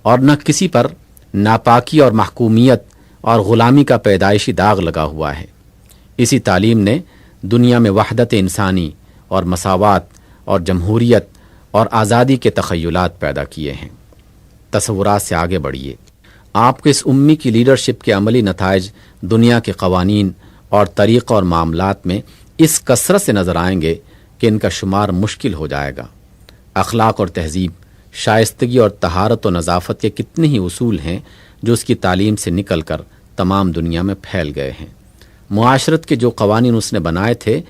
اور نہ کسی پر ناپاکی اور محکومیت اور غلامی کا پیدائشی داغ لگا ہوا ہے۔ اسی تعلیم نے دنیا میں وحدت انسانی اور مساوات اور جمہوریت اور آزادی کے تخیلات پیدا کیے ہیں۔ تصورات سے آگے بڑھیے، آپ کو اس امی کی لیڈرشپ کے عملی نتائج دنیا کے قوانین اور طریقہ اور معاملات میں اس کثرت سے نظر آئیں گے کہ ان کا شمار مشکل ہو جائے گا۔ اخلاق اور تہذیب، شائستگی اور طہارت و نظافت کے کتنے ہی اصول ہیں جو اس کی تعلیم سے نکل کر تمام دنیا میں پھیل گئے ہیں۔ معاشرت کے جو قوانین اس نے بنائے تھے،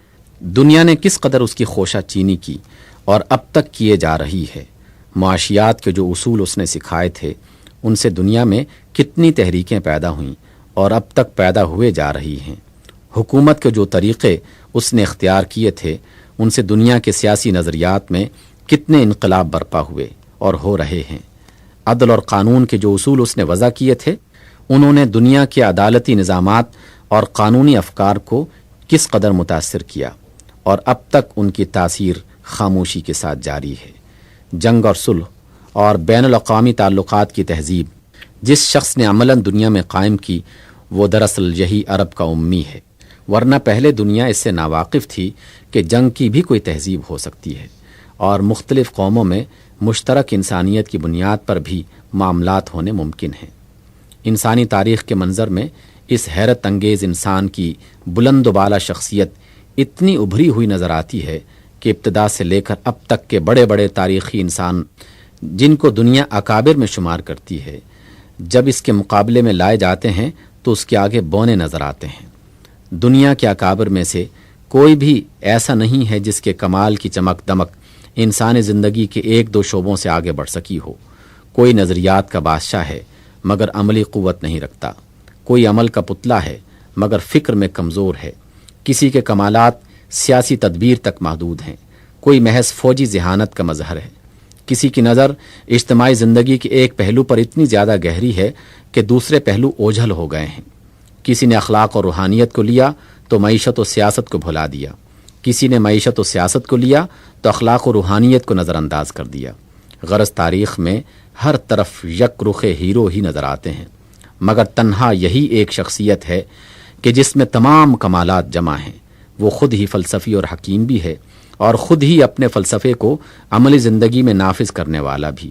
دنیا نے کس قدر اس کی خوشہ چینی کی اور اب تک کیے جا رہی ہے۔ معاشیات کے جو اصول اس نے سکھائے تھے، ان سے دنیا میں کتنی تحریکیں پیدا ہوئیں اور اب تک پیدا ہوئے جا رہی ہیں۔ حکومت کے جو طریقے اس نے اختیار کیے تھے، ان سے دنیا کے سیاسی نظریات میں کتنے انقلاب برپا ہوئے اور ہو رہے ہیں۔ عدل اور قانون کے جو اصول اس نے وضع کیے تھے، انہوں نے دنیا کے عدالتی نظامات اور قانونی افکار کو کس قدر متاثر کیا، اور اب تک ان کی تاثیر خاموشی کے ساتھ جاری ہے۔ جنگ اور صلح اور بین الاقوامی تعلقات کی تہذیب جس شخص نے عملاً دنیا میں قائم کی، وہ دراصل یہی عرب کا امی ہے، ورنہ پہلے دنیا اس سے ناواقف تھی کہ جنگ کی بھی کوئی تہذیب ہو سکتی ہے، اور مختلف قوموں میں مشترک انسانیت کی بنیاد پر بھی معاملات ہونے ممکن ہیں۔ انسانی تاریخ کے منظر میں اس حیرت انگیز انسان کی بلند و بالا شخصیت اتنی ابھری ہوئی نظر آتی ہے کہ ابتدا سے لے کر اب تک کے بڑے بڑے تاریخی انسان جن کو دنیا اکابر میں شمار کرتی ہے، جب اس کے مقابلے میں لائے جاتے ہیں تو اس کے آگے بونے نظر آتے ہیں۔ دنیا کے اکابر میں سے کوئی بھی ایسا نہیں ہے جس کے کمال کی چمک دمک انسانی زندگی کے ایک دو شعبوں سے آگے بڑھ سکی ہو۔ کوئی نظریات کا بادشاہ ہے مگر عملی قوت نہیں رکھتا، کوئی عمل کا پتلا ہے مگر فکر میں کمزور ہے، کسی کے کمالات سیاسی تدبیر تک محدود ہیں، کوئی محض فوجی ذہانت کا مظہر ہے، کسی کی نظر اجتماعی زندگی کے ایک پہلو پر اتنی زیادہ گہری ہے کہ دوسرے پہلو اوجھل ہو گئے ہیں، کسی نے اخلاق اور روحانیت کو لیا تو معیشت و سیاست کو بھلا دیا، کسی نے معیشت و سیاست کو لیا تو اخلاق و روحانیت کو نظر انداز کر دیا۔ غرض تاریخ میں ہر طرف یک رخ ہیرو ہی نظر آتے ہیں، مگر تنہا یہی ایک شخصیت ہے کہ جس میں تمام کمالات جمع ہیں۔ وہ خود ہی فلسفی اور حکیم بھی ہے، اور خود ہی اپنے فلسفے کو عملی زندگی میں نافذ کرنے والا بھی۔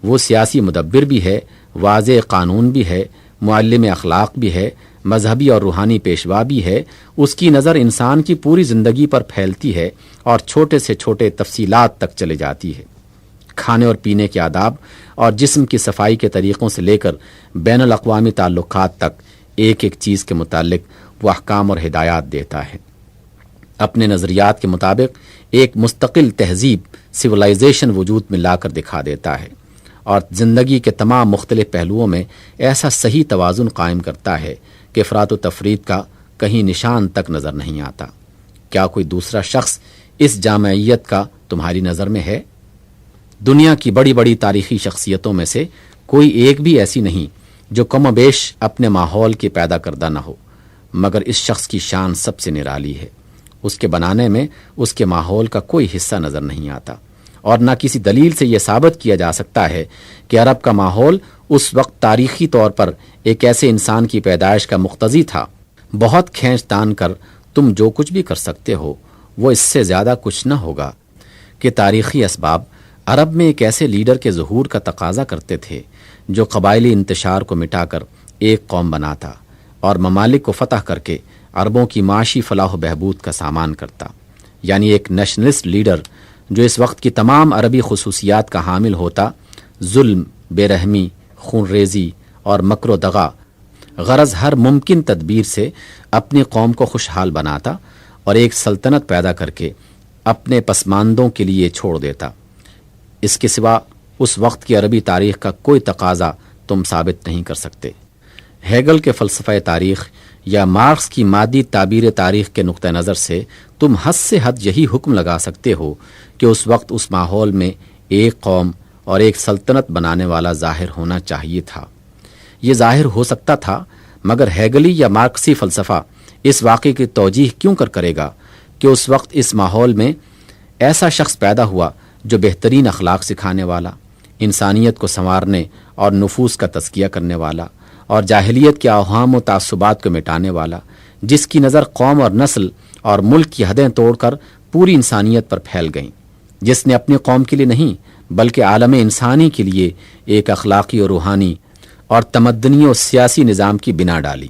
وہ سیاسی مدبر بھی ہے، واضح قانون بھی ہے، معلم اخلاق بھی ہے، مذہبی اور روحانی پیشوا بھی ہے۔ اس کی نظر انسان کی پوری زندگی پر پھیلتی ہے اور چھوٹے سے چھوٹے تفصیلات تک چلے جاتی ہے۔ کھانے اور پینے کے آداب اور جسم کی صفائی کے طریقوں سے لے کر بین الاقوامی تعلقات تک ایک ایک چیز کے متعلق وہ احکام اور ہدایات دیتا ہے۔ اپنے نظریات کے مطابق ایک مستقل تہذیب سویلائزیشن وجود میں لا کر دکھا دیتا ہے، اور زندگی کے تمام مختلف پہلوؤں میں ایسا صحیح توازن قائم کرتا ہے کہ افراط و تفریط کا کہیں نشان تک نظر نہیں آتا۔ کیا کوئی دوسرا شخص اس جامعیت کا تمہاری نظر میں ہے؟ دنیا کی بڑی بڑی تاریخی شخصیتوں میں سے کوئی ایک بھی ایسی نہیں جو کم و بیش اپنے ماحول کی پیدا کردہ نہ ہو، مگر اس شخص کی شان سب سے نرالی ہے۔ اس کے بنانے میں اس کے ماحول کا کوئی حصہ نظر نہیں آتا، اور نہ کسی دلیل سے یہ ثابت کیا جا سکتا ہے کہ عرب کا ماحول اس وقت تاریخی طور پر ایک ایسے انسان کی پیدائش کا مقتضی تھا۔ بہت کھینچ تان کر تم جو کچھ بھی کر سکتے ہو وہ اس سے زیادہ کچھ نہ ہوگا کہ تاریخی اسباب عرب میں ایک ایسے لیڈر کے ظہور کا تقاضا کرتے تھے جو قبائلی انتشار کو مٹا کر ایک قوم بناتا اور ممالک کو فتح کر کے عربوں کی معاشی فلاح و بہبود کا سامان کرتا، یعنی ایک نیشنلسٹ لیڈر جو اس وقت کی تمام عربی خصوصیات کا حامل ہوتا، ظلم، بے رحمی، خون ریزی اور مکر و دغا، غرض ہر ممکن تدبیر سے اپنی قوم کو خوشحال بناتا اور ایک سلطنت پیدا کر کے اپنے پسماندوں کے لیے چھوڑ دیتا۔ اس کے سوا اس وقت کی عربی تاریخ کا کوئی تقاضا تم ثابت نہیں کر سکتے۔ ہیگل کے فلسفہ تاریخ یا مارکس کی مادی تعبیر تاریخ کے نقطہ نظر سے تم حد سے حد یہی حکم لگا سکتے ہو کہ اس وقت اس ماحول میں ایک قوم اور ایک سلطنت بنانے والا ظاہر ہونا چاہیے تھا۔ یہ ظاہر ہو سکتا تھا، مگر ہیگلی یا مارکسی فلسفہ اس واقعے کی توجیح کیوں کرے گا کہ اس وقت اس ماحول میں ایسا شخص پیدا ہوا جو بہترین اخلاق سکھانے والا، انسانیت کو سنوارنے اور نفوس کا تزکیہ کرنے والا، اور جاہلیت کے اوہام و تعصبات کو مٹانے والا، جس کی نظر قوم اور نسل اور ملک کی حدیں توڑ کر پوری انسانیت پر پھیل گئیں، جس نے اپنی قوم کے لیے نہیں بلکہ عالم انسانی کے لیے ایک اخلاقی اور روحانی اور تمدنی اور سیاسی نظام کی بنا ڈالی،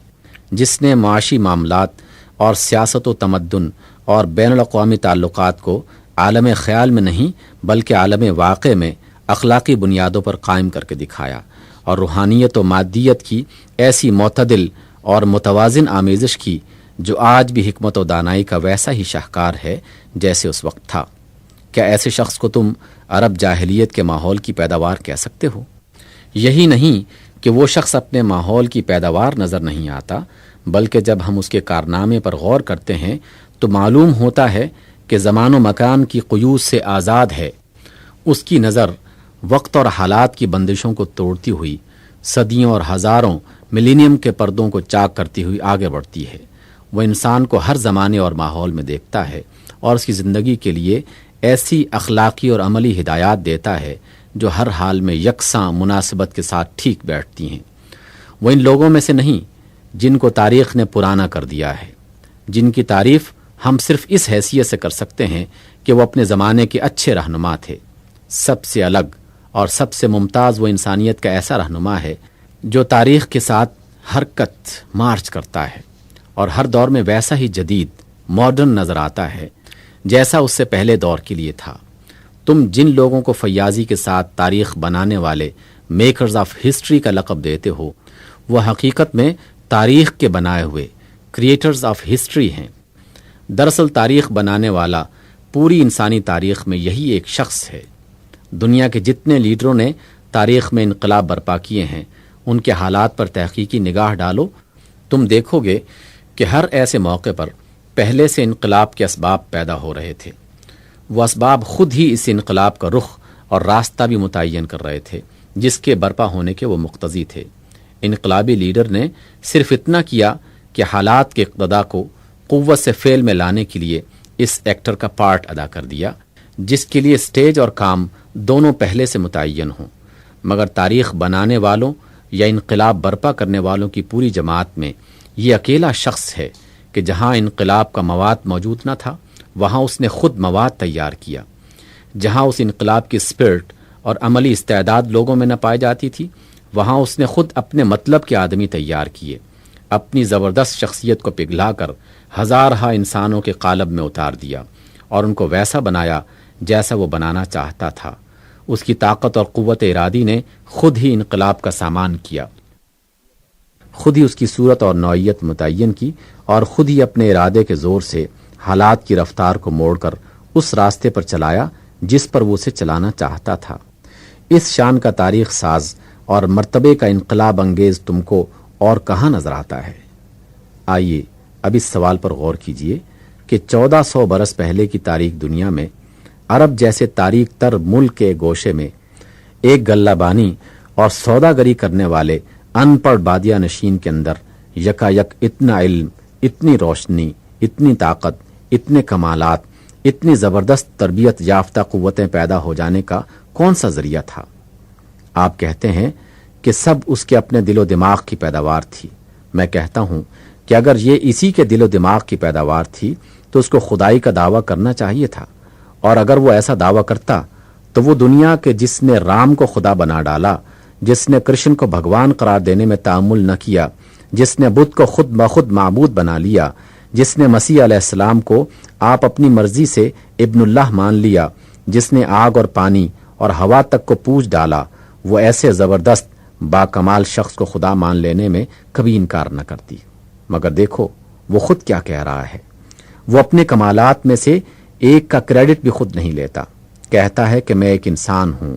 جس نے معاشی معاملات اور سیاست و تمدن اور بین الاقوامی تعلقات کو عالم خیال میں نہیں بلکہ عالم واقع میں اخلاقی بنیادوں پر قائم کر کے دکھایا، اور روحانیت و مادیت کی ایسی معتدل اور متوازن آمیزش کی جو آج بھی حکمت و دانائی کا ویسا ہی شاہکار ہے جیسے اس وقت تھا۔ کیا ایسے شخص کو تم عرب جاہلیت کے ماحول کی پیداوار کہہ سکتے ہو؟ یہی نہیں کہ وہ شخص اپنے ماحول کی پیداوار نظر نہیں آتا، بلکہ جب ہم اس کے کارنامے پر غور کرتے ہیں تو معلوم ہوتا ہے کہ زمان و مکان کی قیود سے آزاد ہے۔ اس کی نظر وقت اور حالات کی بندشوں کو توڑتی ہوئی صدیوں اور ہزاروں ملینیم کے پردوں کو چاک کرتی ہوئی آگے بڑھتی ہے۔ وہ انسان کو ہر زمانے اور ماحول میں دیکھتا ہے اور اس کی زندگی کے لیے ایسی اخلاقی اور عملی ہدایات دیتا ہے جو ہر حال میں یکساں مناسبت کے ساتھ ٹھیک بیٹھتی ہیں۔ وہ ان لوگوں میں سے نہیں جن کو تاریخ نے پرانا کر دیا ہے، جن کی تعریف ہم صرف اس حیثیت سے کر سکتے ہیں کہ وہ اپنے زمانے کے اچھے رہنما تھے۔ سب سے الگ اور سب سے ممتاز وہ انسانیت کا ایسا رہنما ہے جو تاریخ کے ساتھ حرکت مارچ کرتا ہے اور ہر دور میں ویسا ہی جدید ماڈرن نظر آتا ہے جیسا اس سے پہلے دور کے لیے تھا۔ تم جن لوگوں کو فیاضی کے ساتھ تاریخ بنانے والے میکرز آف ہسٹری کا لقب دیتے ہو، وہ حقیقت میں تاریخ کے بنائے ہوئے کریٹرز آف ہسٹری ہیں۔ دراصل تاریخ بنانے والا پوری انسانی تاریخ میں یہی ایک شخص ہے۔ دنیا کے جتنے لیڈروں نے تاریخ میں انقلاب برپا کیے ہیں، ان کے حالات پر تحقیقی نگاہ ڈالو، تم دیکھو گے کہ ہر ایسے موقع پر پہلے سے انقلاب کے اسباب پیدا ہو رہے تھے۔ وہ اسباب خود ہی اس انقلاب کا رخ اور راستہ بھی متعین کر رہے تھے جس کے برپا ہونے کے وہ مقتضی تھے۔ انقلابی لیڈر نے صرف اتنا کیا کہ حالات کے اقتضاء کو قوت سے فعل میں لانے کے لیے اس ایکٹر کا پارٹ ادا کر دیا جس کے لیے سٹیج اور کام دونوں پہلے سے متعین ہوں، مگر تاریخ بنانے والوں یا انقلاب برپا کرنے والوں کی پوری جماعت میں یہ اکیلا شخص ہے کہ جہاں انقلاب کا مواد موجود نہ تھا وہاں اس نے خود مواد تیار کیا، جہاں اس انقلاب کی اسپرٹ اور عملی استعداد لوگوں میں نہ پائی جاتی تھی وہاں اس نے خود اپنے مطلب کے آدمی تیار کیے، اپنی زبردست شخصیت کو پگھلا کر ہزارہا انسانوں کے قالب میں اتار دیا اور ان کو ویسا بنایا جیسا وہ بنانا چاہتا تھا۔ اس کی طاقت اور قوت ارادی نے خود ہی انقلاب کا سامان کیا، خود ہی اس کی صورت اور نوعیت متعین کی اور خود ہی اپنے ارادے کے زور سے حالات کی رفتار کو موڑ کر اس راستے پر چلایا جس پر وہ اسے چلانا چاہتا تھا۔ اس شان کا تاریخ ساز اور مرتبے کا انقلاب انگیز تم کو اور کہاں نظر آتا ہے؟ آئیے اب اس سوال پر غور کیجئے کہ 1400 برس پہلے کی تاریخ دنیا میں عرب جیسے تاریخ تر ملک کے گوشے میں ایک غلہ بانی اور سوداگری کرنے والے ان پڑھ بادیہ نشین کے اندر یکا یک اتنا علم، اتنی روشنی، اتنی طاقت، اتنے کمالات، اتنی زبردست تربیت یافتہ قوتیں پیدا ہو جانے کا کون سا ذریعہ تھا؟ آپ کہتے ہیں کہ سب اس کے اپنے دل و دماغ کی پیداوار تھی۔ میں کہتا ہوں کہ اگر یہ اسی کے دل و دماغ کی پیداوار تھی تو اس کو خدائی کا دعویٰ کرنا چاہیے تھا، اور اگر وہ ایسا دعویٰ کرتا تو وہ دنیا کے جس نے رام کو خدا بنا ڈالا، جس نے کرشن کو بھگوان قرار دینے میں تعامل نہ کیا، جس نے بدھ کو خود بخود معبود بنا لیا، جس نے مسیح علیہ السلام کو آپ اپنی مرضی سے ابن اللہ مان لیا، جس نے آگ اور پانی اور ہوا تک کو پوج ڈالا، وہ ایسے زبردست باکمال شخص کو خدا مان لینے میں کبھی انکار نہ کرتی۔ مگر دیکھو وہ خود کیا کہہ رہا ہے، وہ اپنے کمالات میں سے ایک کا کریڈٹ بھی خود نہیں لیتا، کہتا ہے کہ میں ایک انسان ہوں،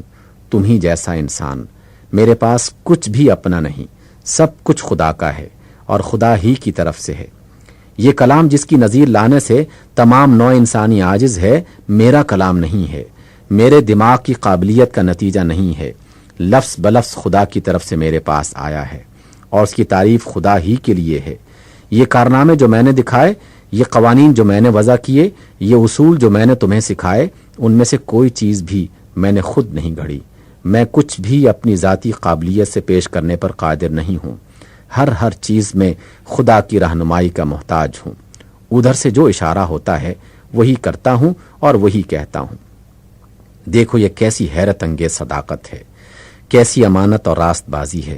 تم ہی جیسا انسان، میرے پاس کچھ بھی اپنا نہیں، سب کچھ خدا کا ہے اور خدا ہی کی طرف سے ہے۔ یہ کلام جس کی نظیر لانے سے تمام نوع انسانی عاجز ہے، میرا کلام نہیں ہے، میرے دماغ کی قابلیت کا نتیجہ نہیں ہے، لفظ بلفظ خدا کی طرف سے میرے پاس آیا ہے اور اس کی تعریف خدا ہی کے لیے ہے۔ یہ کارنامے جو میں نے دکھائے، یہ قوانین جو میں نے وضع کیے، یہ اصول جو میں نے تمہیں سکھائے، ان میں سے کوئی چیز بھی میں نے خود نہیں گھڑی، میں کچھ بھی اپنی ذاتی قابلیت سے پیش کرنے پر قادر نہیں ہوں، ہر چیز میں خدا کی رہنمائی کا محتاج ہوں، ادھر سے جو اشارہ ہوتا ہے وہی کرتا ہوں اور وہی کہتا ہوں۔ دیکھو یہ کیسی حیرت انگیز صداقت ہے، کیسی امانت اور راست بازی ہے۔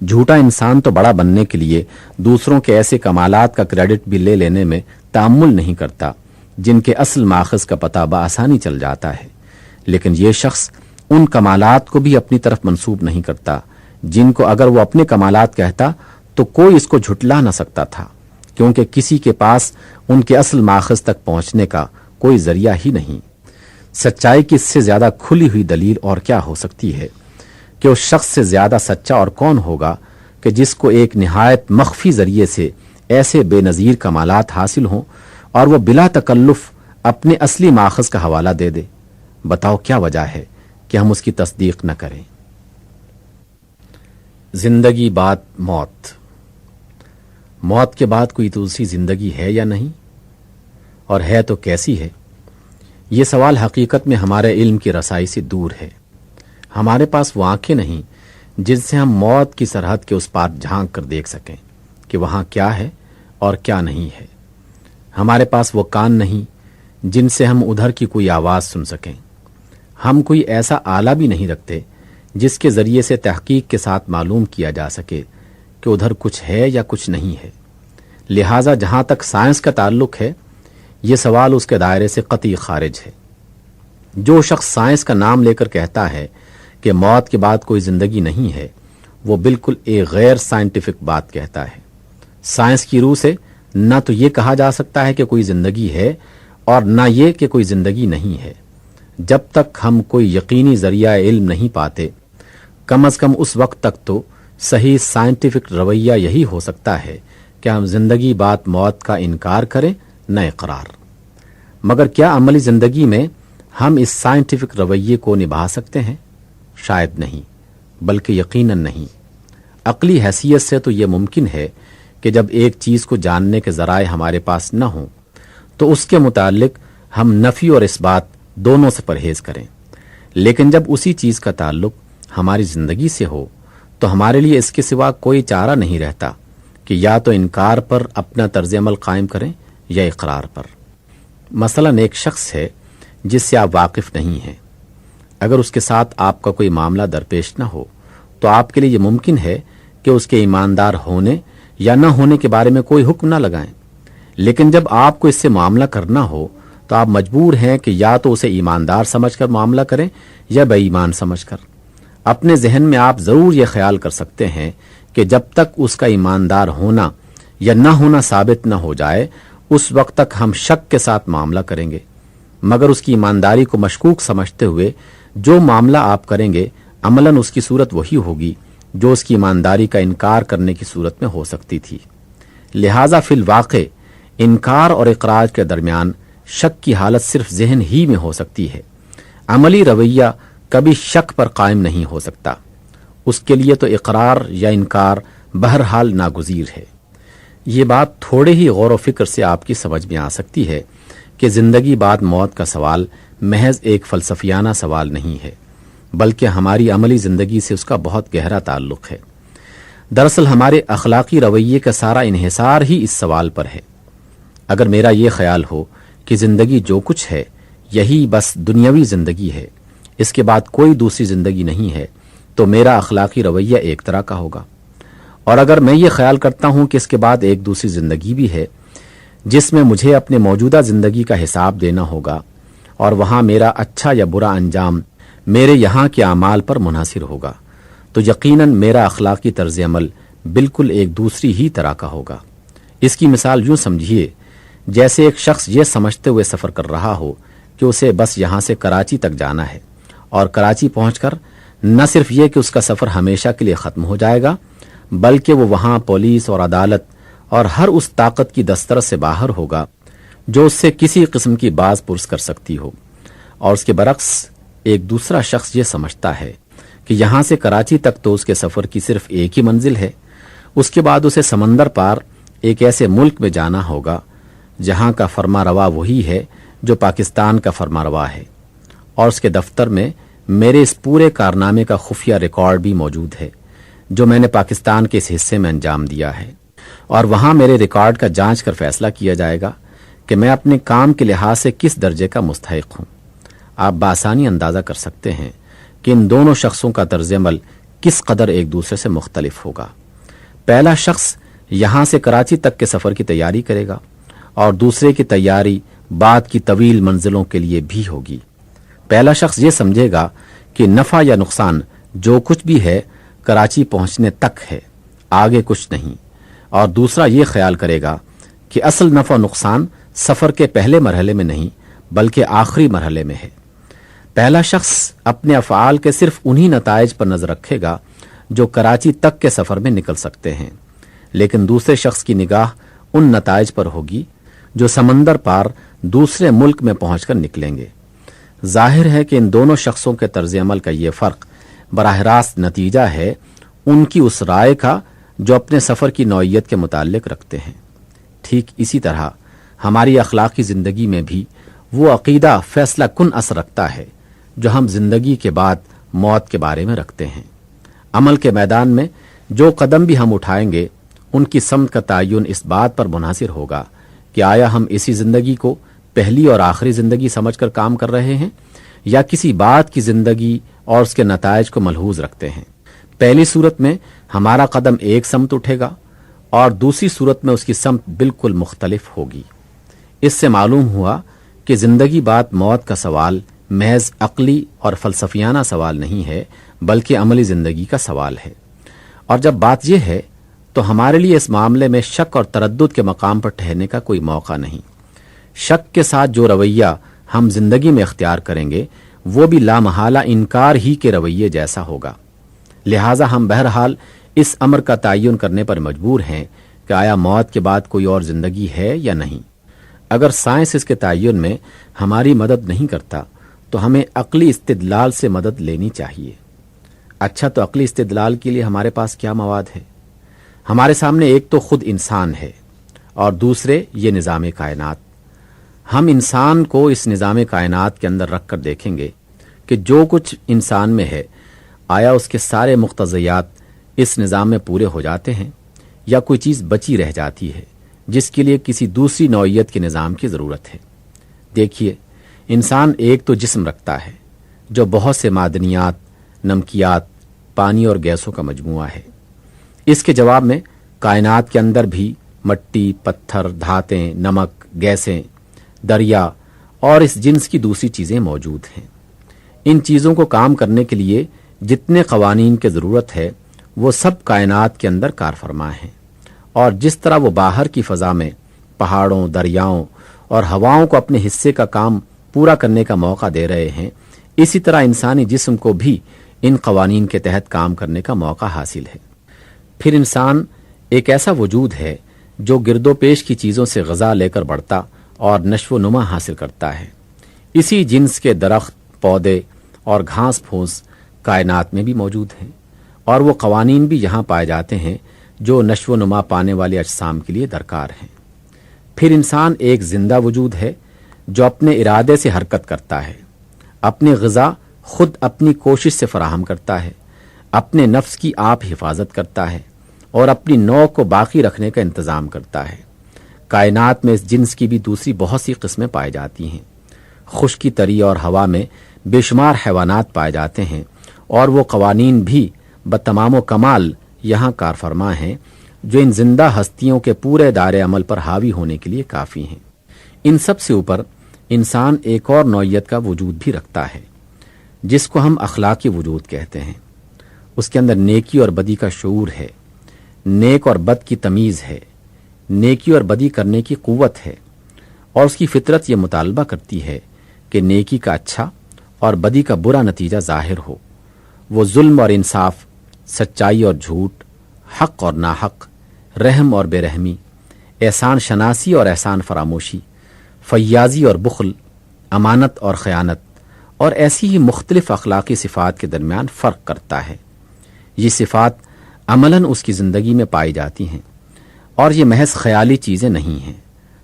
جھوٹا انسان تو بڑا بننے کے لیے دوسروں کے ایسے کمالات کا کریڈٹ بھی لے لینے میں تأمل نہیں کرتا جن کے اصل ماخذ کا پتہ بآسانی چل جاتا ہے، لیکن یہ شخص ان کمالات کو بھی اپنی طرف منسوب نہیں کرتا جن کو اگر وہ اپنے کمالات کہتا تو کوئی اس کو جھٹلا نہ سکتا تھا، کیونکہ کسی کے پاس ان کے اصل ماخذ تک پہنچنے کا کوئی ذریعہ ہی نہیں۔ سچائی کی اس سے زیادہ کھلی ہوئی دلیل اور کیا ہو سکتی ہے کہ اس شخص سے زیادہ سچا اور کون ہوگا کہ جس کو ایک نہایت مخفی ذریعے سے ایسے بے نظیر کمالات حاصل ہوں اور وہ بلا تکلف اپنے اصلی ماخذ کا حوالہ دے دے۔ بتاؤ کیا وجہ ہے کہ ہم اس کی تصدیق نہ کریں؟ زندگی بعد موت۔ موت کے بعد کوئی دوسری زندگی ہے یا نہیں، اور ہے تو کیسی ہے؟ یہ سوال حقیقت میں ہمارے علم کی رسائی سے دور ہے۔ ہمارے پاس وہ آنکھیں نہیں جن سے ہم موت کی سرحد کے اس پار جھانک کر دیکھ سکیں کہ وہاں کیا ہے اور کیا نہیں ہے۔ ہمارے پاس وہ کان نہیں جن سے ہم ادھر کی کوئی آواز سن سکیں۔ ہم کوئی ایسا آلہ بھی نہیں رکھتے جس کے ذریعے سے تحقیق کے ساتھ معلوم کیا جا سکے کہ ادھر کچھ ہے یا کچھ نہیں ہے۔ لہٰذا جہاں تک سائنس کا تعلق ہے، یہ سوال اس کے دائرے سے قطعی خارج ہے۔ جو شخص سائنس کا نام لے کر کہتا ہے کہ موت کے بعد کوئی زندگی نہیں ہے، وہ بالکل ایک غیر سائنٹیفک بات کہتا ہے۔ سائنس کی روح سے نہ تو یہ کہا جا سکتا ہے کہ کوئی زندگی ہے اور نہ یہ کہ کوئی زندگی نہیں ہے۔ جب تک ہم کوئی یقینی ذریعہ علم نہیں پاتے، کم از کم اس وقت تک تو صحیح سائنٹیفک رویہ یہی ہو سکتا ہے کہ ہم زندگی بعد موت کا انکار کریں، نہ اقرار۔ مگر کیا عملی زندگی میں ہم اس سائنٹیفک رویے کو نبھا سکتے ہیں؟ شاید نہیں، بلکہ یقیناً نہیں۔ عقلی حیثیت سے تو یہ ممکن ہے کہ جب ایک چیز کو جاننے کے ذرائع ہمارے پاس نہ ہوں تو اس کے متعلق ہم نفی اور اثبات دونوں سے پرہیز کریں، لیکن جب اسی چیز کا تعلق ہماری زندگی سے ہو تو ہمارے لیے اس کے سوا کوئی چارہ نہیں رہتا کہ یا تو انکار پر اپنا طرز عمل قائم کریں یا اقرار پر۔ مثلاً ایک شخص ہے جس سے آپ واقف نہیں ہیں، اگر اس کے ساتھ آپ کا کوئی معاملہ درپیش نہ ہو تو آپ کے لیے یہ ممکن ہے کہ اس کے ایماندار ہونے یا نہ ہونے کے بارے میں کوئی حکم نہ لگائیں، لیکن جب آپ کو اس سے معاملہ کرنا ہو تو آپ مجبور ہیں کہ یا تو اسے ایماندار سمجھ کر معاملہ کریں یا بے ایمان سمجھ کر۔ اپنے ذہن میں آپ ضرور یہ خیال کر سکتے ہیں کہ جب تک اس کا ایماندار ہونا یا نہ ہونا ثابت نہ ہو جائے اس وقت تک ہم شک کے ساتھ معاملہ کریں گے، مگر اس کی ایمانداری کو مشکوک سمجھتے ہوئے جو معاملہ آپ کریں گے عملاً اس کی صورت وہی ہوگی جو اس کی ایمانداری کا انکار کرنے کی صورت میں ہو سکتی تھی۔ لہٰذا فی الواقع انکار اور اقرار کے درمیان شک کی حالت صرف ذہن ہی میں ہو سکتی ہے۔ عملی رویہ کبھی شک پر قائم نہیں ہو سکتا، اس کے لیے تو اقرار یا انکار بہرحال ناگزیر ہے۔ یہ بات تھوڑے ہی غور و فکر سے آپ کی سمجھ میں آ سکتی ہے کہ زندگی بعد موت کا سوال محض ایک فلسفیانہ سوال نہیں ہے، بلکہ ہماری عملی زندگی سے اس کا بہت گہرا تعلق ہے۔ دراصل ہمارے اخلاقی رویے کا سارا انحصار ہی اس سوال پر ہے۔ اگر میرا یہ خیال ہو کہ زندگی جو کچھ ہے یہی بس دنیاوی زندگی ہے، اس کے بعد کوئی دوسری زندگی نہیں ہے، تو میرا اخلاقی رویہ ایک طرح کا ہوگا۔ اور اگر میں یہ خیال کرتا ہوں کہ اس کے بعد ایک دوسری زندگی بھی ہے جس میں مجھے اپنے موجودہ زندگی کا حساب دینا ہوگا اور وہاں میرا اچھا یا برا انجام میرے یہاں کے اعمال پر منحصر ہوگا، تو یقیناً میرا اخلاقی طرز عمل بالکل ایک دوسری ہی طرح کا ہوگا۔ اس کی مثال یوں سمجھیے جیسے ایک شخص یہ سمجھتے ہوئے سفر کر رہا ہو کہ اسے بس یہاں سے کراچی تک جانا ہے، اور کراچی پہنچ کر نہ صرف یہ کہ اس کا سفر ہمیشہ کے لیے ختم ہو جائے گا، بلکہ وہ وہاں پولیس اور عدالت اور ہر اس طاقت کی دسترس سے باہر ہوگا جو اس سے کسی قسم کی باز پرس کر سکتی ہو۔ اور اس کے برعکس ایک دوسرا شخص یہ سمجھتا ہے کہ یہاں سے کراچی تک تو اس کے سفر کی صرف ایک ہی منزل ہے، اس کے بعد اسے سمندر پار ایک ایسے ملک میں جانا ہوگا جہاں کا فرما روا وہی ہے جو پاکستان کا فرما روا ہے، اور اس کے دفتر میں میرے اس پورے کارنامے کا خفیہ ریکارڈ بھی موجود ہے جو میں نے پاکستان کے اس حصے میں انجام دیا ہے، اور وہاں میرے ریکارڈ کا جانچ کر فیصلہ کیا جائے گا کہ میں اپنے کام کے لحاظ سے کس درجے کا مستحق ہوں۔ آپ بآسانی اندازہ کر سکتے ہیں کہ ان دونوں شخصوں کا طرز عمل کس قدر ایک دوسرے سے مختلف ہوگا۔ پہلا شخص یہاں سے کراچی تک کے سفر کی تیاری کرے گا اور دوسرے کی تیاری بعد کی طویل منزلوں کے لیے بھی ہوگی۔ پہلا شخص یہ سمجھے گا کہ نفع یا نقصان جو کچھ بھی ہے کراچی پہنچنے تک ہے، آگے کچھ نہیں، اور دوسرا یہ خیال کرے گا کہ اصل نفع و نقصان سفر کے پہلے مرحلے میں نہیں بلکہ آخری مرحلے میں ہے۔ پہلا شخص اپنے افعال کے صرف انہی نتائج پر نظر رکھے گا جو کراچی تک کے سفر میں نکل سکتے ہیں، لیکن دوسرے شخص کی نگاہ ان نتائج پر ہوگی جو سمندر پار دوسرے ملک میں پہنچ کر نکلیں گے۔ ظاہر ہے کہ ان دونوں شخصوں کے طرز عمل کا یہ فرق براہ راست نتیجہ ہے ان کی اس رائے کا جو اپنے سفر کی نوعیت کے متعلق رکھتے ہیں۔ ٹھیک اسی طرح ہماری اخلاقی زندگی میں بھی وہ عقیدہ فیصلہ کن اثر رکھتا ہے جو ہم زندگی کے بعد موت کے بارے میں رکھتے ہیں۔ عمل کے میدان میں جو قدم بھی ہم اٹھائیں گے ان کی سمت کا تعین اس بات پر منحصر ہوگا کہ آیا ہم اسی زندگی کو پہلی اور آخری زندگی سمجھ کر کام کر رہے ہیں یا کسی بات کی زندگی اور اس کے نتائج کو ملحوظ رکھتے ہیں۔ پہلی صورت میں ہمارا قدم ایک سمت اٹھے گا اور دوسری صورت میں اس کی سمت بالکل مختلف ہوگی۔ اس سے معلوم ہوا کہ زندگی بعد موت کا سوال محض عقلی اور فلسفیانہ سوال نہیں ہے بلکہ عملی زندگی کا سوال ہے، اور جب بات یہ ہے تو ہمارے لیے اس معاملے میں شک اور تردد کے مقام پر ٹھہرنے کا کوئی موقع نہیں۔ شک کے ساتھ جو رویہ ہم زندگی میں اختیار کریں گے وہ بھی لامحالہ انکار ہی کے رویے جیسا ہوگا۔ لہٰذا ہم بہرحال اس امر کا تعین کرنے پر مجبور ہیں کہ آیا موت کے بعد کوئی اور زندگی ہے یا نہیں۔ اگر سائنس اس کے تعین میں ہماری مدد نہیں کرتا تو ہمیں عقلی استدلال سے مدد لینی چاہیے۔ اچھا، تو عقلی استدلال کے لیے ہمارے پاس کیا مواد ہے؟ ہمارے سامنے ایک تو خود انسان ہے اور دوسرے یہ نظام کائنات۔ ہم انسان کو اس نظام کائنات کے اندر رکھ کر دیکھیں گے کہ جو کچھ انسان میں ہے آیا اس کے سارے مقتضیات اس نظام میں پورے ہو جاتے ہیں یا کوئی چیز بچی رہ جاتی ہے جس کے لیے کسی دوسری نوعیت کے نظام کی ضرورت ہے۔ دیکھیے، انسان ایک تو جسم رکھتا ہے جو بہت سے معدنیات، نمکیات، پانی اور گیسوں کا مجموعہ ہے۔ اس کے جواب میں کائنات کے اندر بھی مٹی، پتھر، دھاتیں، نمک، گیسیں، دریا اور اس جنس کی دوسری چیزیں موجود ہیں۔ ان چیزوں کو کام کرنے کے لیے جتنے قوانین کی ضرورت ہے وہ سب کائنات کے اندر کار فرما ہیں، اور جس طرح وہ باہر کی فضا میں پہاڑوں، دریاؤں اور ہواؤں کو اپنے حصے کا کام پورا کرنے کا موقع دے رہے ہیں، اسی طرح انسانی جسم کو بھی ان قوانین کے تحت کام کرنے کا موقع حاصل ہے۔ پھر انسان ایک ایسا وجود ہے جو گرد و پیش کی چیزوں سے غذا لے کر بڑھتا اور نشو و نما حاصل کرتا ہے۔ اسی جنس کے درخت، پودے اور گھاس پھوس کائنات میں بھی موجود ہیں، اور وہ قوانین بھی یہاں پائے جاتے ہیں جو نشو و نما پانے والے اجسام کے لیے درکار ہیں۔ پھر انسان ایک زندہ وجود ہے جو اپنے ارادے سے حرکت کرتا ہے، اپنی غذا خود اپنی کوشش سے فراہم کرتا ہے، اپنے نفس کی آپ حفاظت کرتا ہے اور اپنی نوع کو باقی رکھنے کا انتظام کرتا ہے۔ کائنات میں اس جنس کی بھی دوسری بہت سی قسمیں پائی جاتی ہیں۔ خشکی، تری اور ہوا میں بے شمار حیوانات پائے جاتے ہیں، اور وہ قوانین بھی بتمام و کمال یہاں کار فرما ہیں جو ان زندہ ہستیوں کے پورے دائرے عمل پر حاوی ہونے کے لیے کافی ہیں۔ ان سب سے اوپر انسان ایک اور نوعیت کا وجود بھی رکھتا ہے جس کو ہم اخلاقی وجود کہتے ہیں۔ اس کے اندر نیکی اور بدی کا شعور ہے، نیک اور بد کی تمیز ہے، نیکی اور بدی کرنے کی قوت ہے، اور اس کی فطرت یہ مطالبہ کرتی ہے کہ نیکی کا اچھا اور بدی کا برا نتیجہ ظاہر ہو۔ وہ ظلم اور انصاف، سچائی اور جھوٹ، حق اور ناحق، رحم اور بے رحمی، احسان شناسی اور احسان فراموشی، فیاضی اور بخل، امانت اور خیانت، اور ایسی ہی مختلف اخلاقی صفات کے درمیان فرق کرتا ہے۔ یہ صفات عملاً اس کی زندگی میں پائی جاتی ہیں، اور یہ محض خیالی چیزیں نہیں ہیں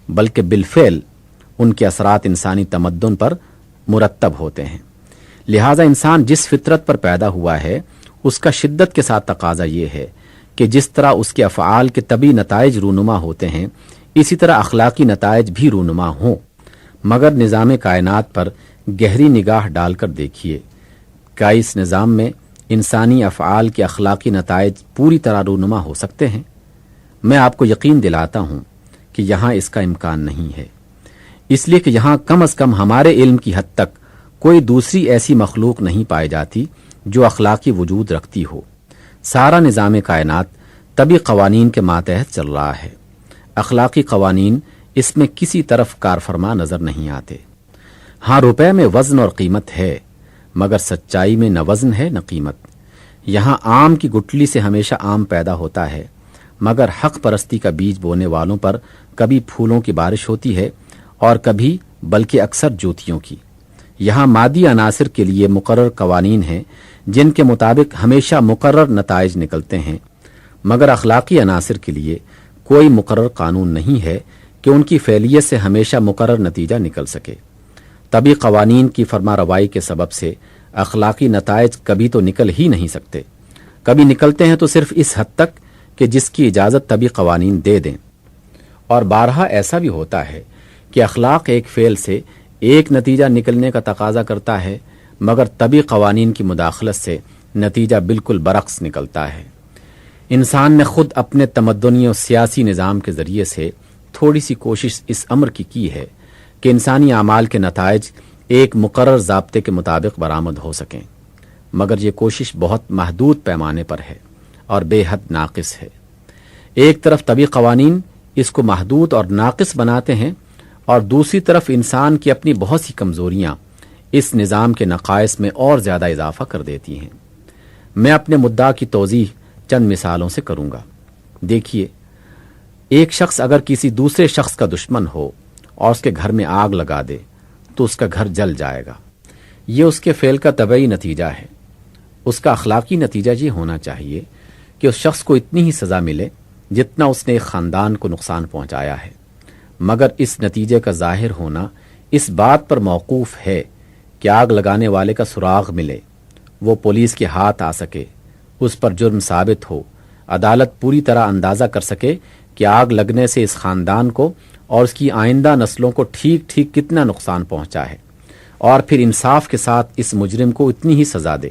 بلکہ بالفعل ان کے اثرات انسانی تمدن پر مرتب ہوتے ہیں۔ لہٰذا انسان جس فطرت پر پیدا ہوا ہے اس کا شدت کے ساتھ تقاضا یہ ہے کہ جس طرح اس کے افعال کے طبی نتائج رونما ہوتے ہیں اسی طرح اخلاقی نتائج بھی رونما ہوں، مگر نظام کائنات پر گہری نگاہ ڈال کر دیکھیے، کیا اس نظام میں انسانی افعال کے اخلاقی نتائج پوری طرح رونما ہو سکتے ہیں؟ میں آپ کو یقین دلاتا ہوں کہ یہاں اس کا امکان نہیں ہے، اس لیے کہ یہاں کم از کم ہمارے علم کی حد تک کوئی دوسری ایسی مخلوق نہیں پائی جاتی جو اخلاقی وجود رکھتی ہو۔ سارا نظام کائنات طبی قوانین کے ماتحت چل رہا ہے۔ اخلاقی قوانین اس میں کسی طرف کارفرما نظر نہیں آتے۔ ہاں، روپے میں وزن اور قیمت ہے، مگر سچائی میں نہ وزن ہے نہ قیمت۔ یہاں آم کی گٹلی سے ہمیشہ آم پیدا ہوتا ہے، مگر حق پرستی کا بیج بونے والوں پر کبھی پھولوں کی بارش ہوتی ہے اور کبھی بلکہ اکثر جوتیوں کی۔ یہاں مادی عناصر کے لیے مقرر قوانین ہیں جن کے مطابق ہمیشہ مقرر نتائج نکلتے ہیں، مگر اخلاقی عناصر کے لیے کوئی مقرر قانون نہیں ہے کہ ان کی فعلیت سے ہمیشہ مقرر نتیجہ نکل سکے۔ طبی قوانین کی فرما روائی کے سبب سے اخلاقی نتائج کبھی تو نکل ہی نہیں سکتے، کبھی نکلتے ہیں تو صرف اس حد تک کہ جس کی اجازت طبی قوانین دے دیں، اور بارہا ایسا بھی ہوتا ہے کہ اخلاق ایک فعل سے ایک نتیجہ نکلنے کا تقاضا کرتا ہے، مگر طبی قوانین کی مداخلت سے نتیجہ بالکل برعکس نکلتا ہے۔ انسان نے خود اپنے تمدنی اور سیاسی نظام کے ذریعے سے تھوڑی سی کوشش اس امر کی ہے کہ انسانی اعمال کے نتائج ایک مقرر ضابطے کے مطابق برآمد ہو سکیں، مگر یہ کوشش بہت محدود پیمانے پر ہے اور بے حد ناقص ہے۔ ایک طرف طبی قوانین اس کو محدود اور ناقص بناتے ہیں، اور دوسری طرف انسان کی اپنی بہت سی کمزوریاں اس نظام کے نقائص میں اور زیادہ اضافہ کر دیتی ہیں۔ میں اپنے مدعا کی توضیح چند مثالوں سے کروں گا۔ دیکھیے، ایک شخص اگر کسی دوسرے شخص کا دشمن ہو اور اس کے گھر میں آگ لگا دے تو اس کا گھر جل جائے گا۔ یہ اس کے فعل کا طبعی نتیجہ ہے۔ اس کا اخلاقی نتیجہ یہ ہونا چاہیے کہ اس شخص کو اتنی ہی سزا ملے جتنا اس نے ایک خاندان کو نقصان پہنچایا ہے، مگر اس نتیجے کا ظاہر ہونا اس بات پر موقوف ہے کہ آگ لگانے والے کا سراغ ملے، وہ پولیس کے ہاتھ آ سکے، اس پر جرم ثابت ہو، عدالت پوری طرح اندازہ کر سکے کہ آگ لگنے سے اس خاندان کو اور اس کی آئندہ نسلوں کو ٹھیک ٹھیک کتنا نقصان پہنچا ہے، اور پھر انصاف کے ساتھ اس مجرم کو اتنی ہی سزا دے۔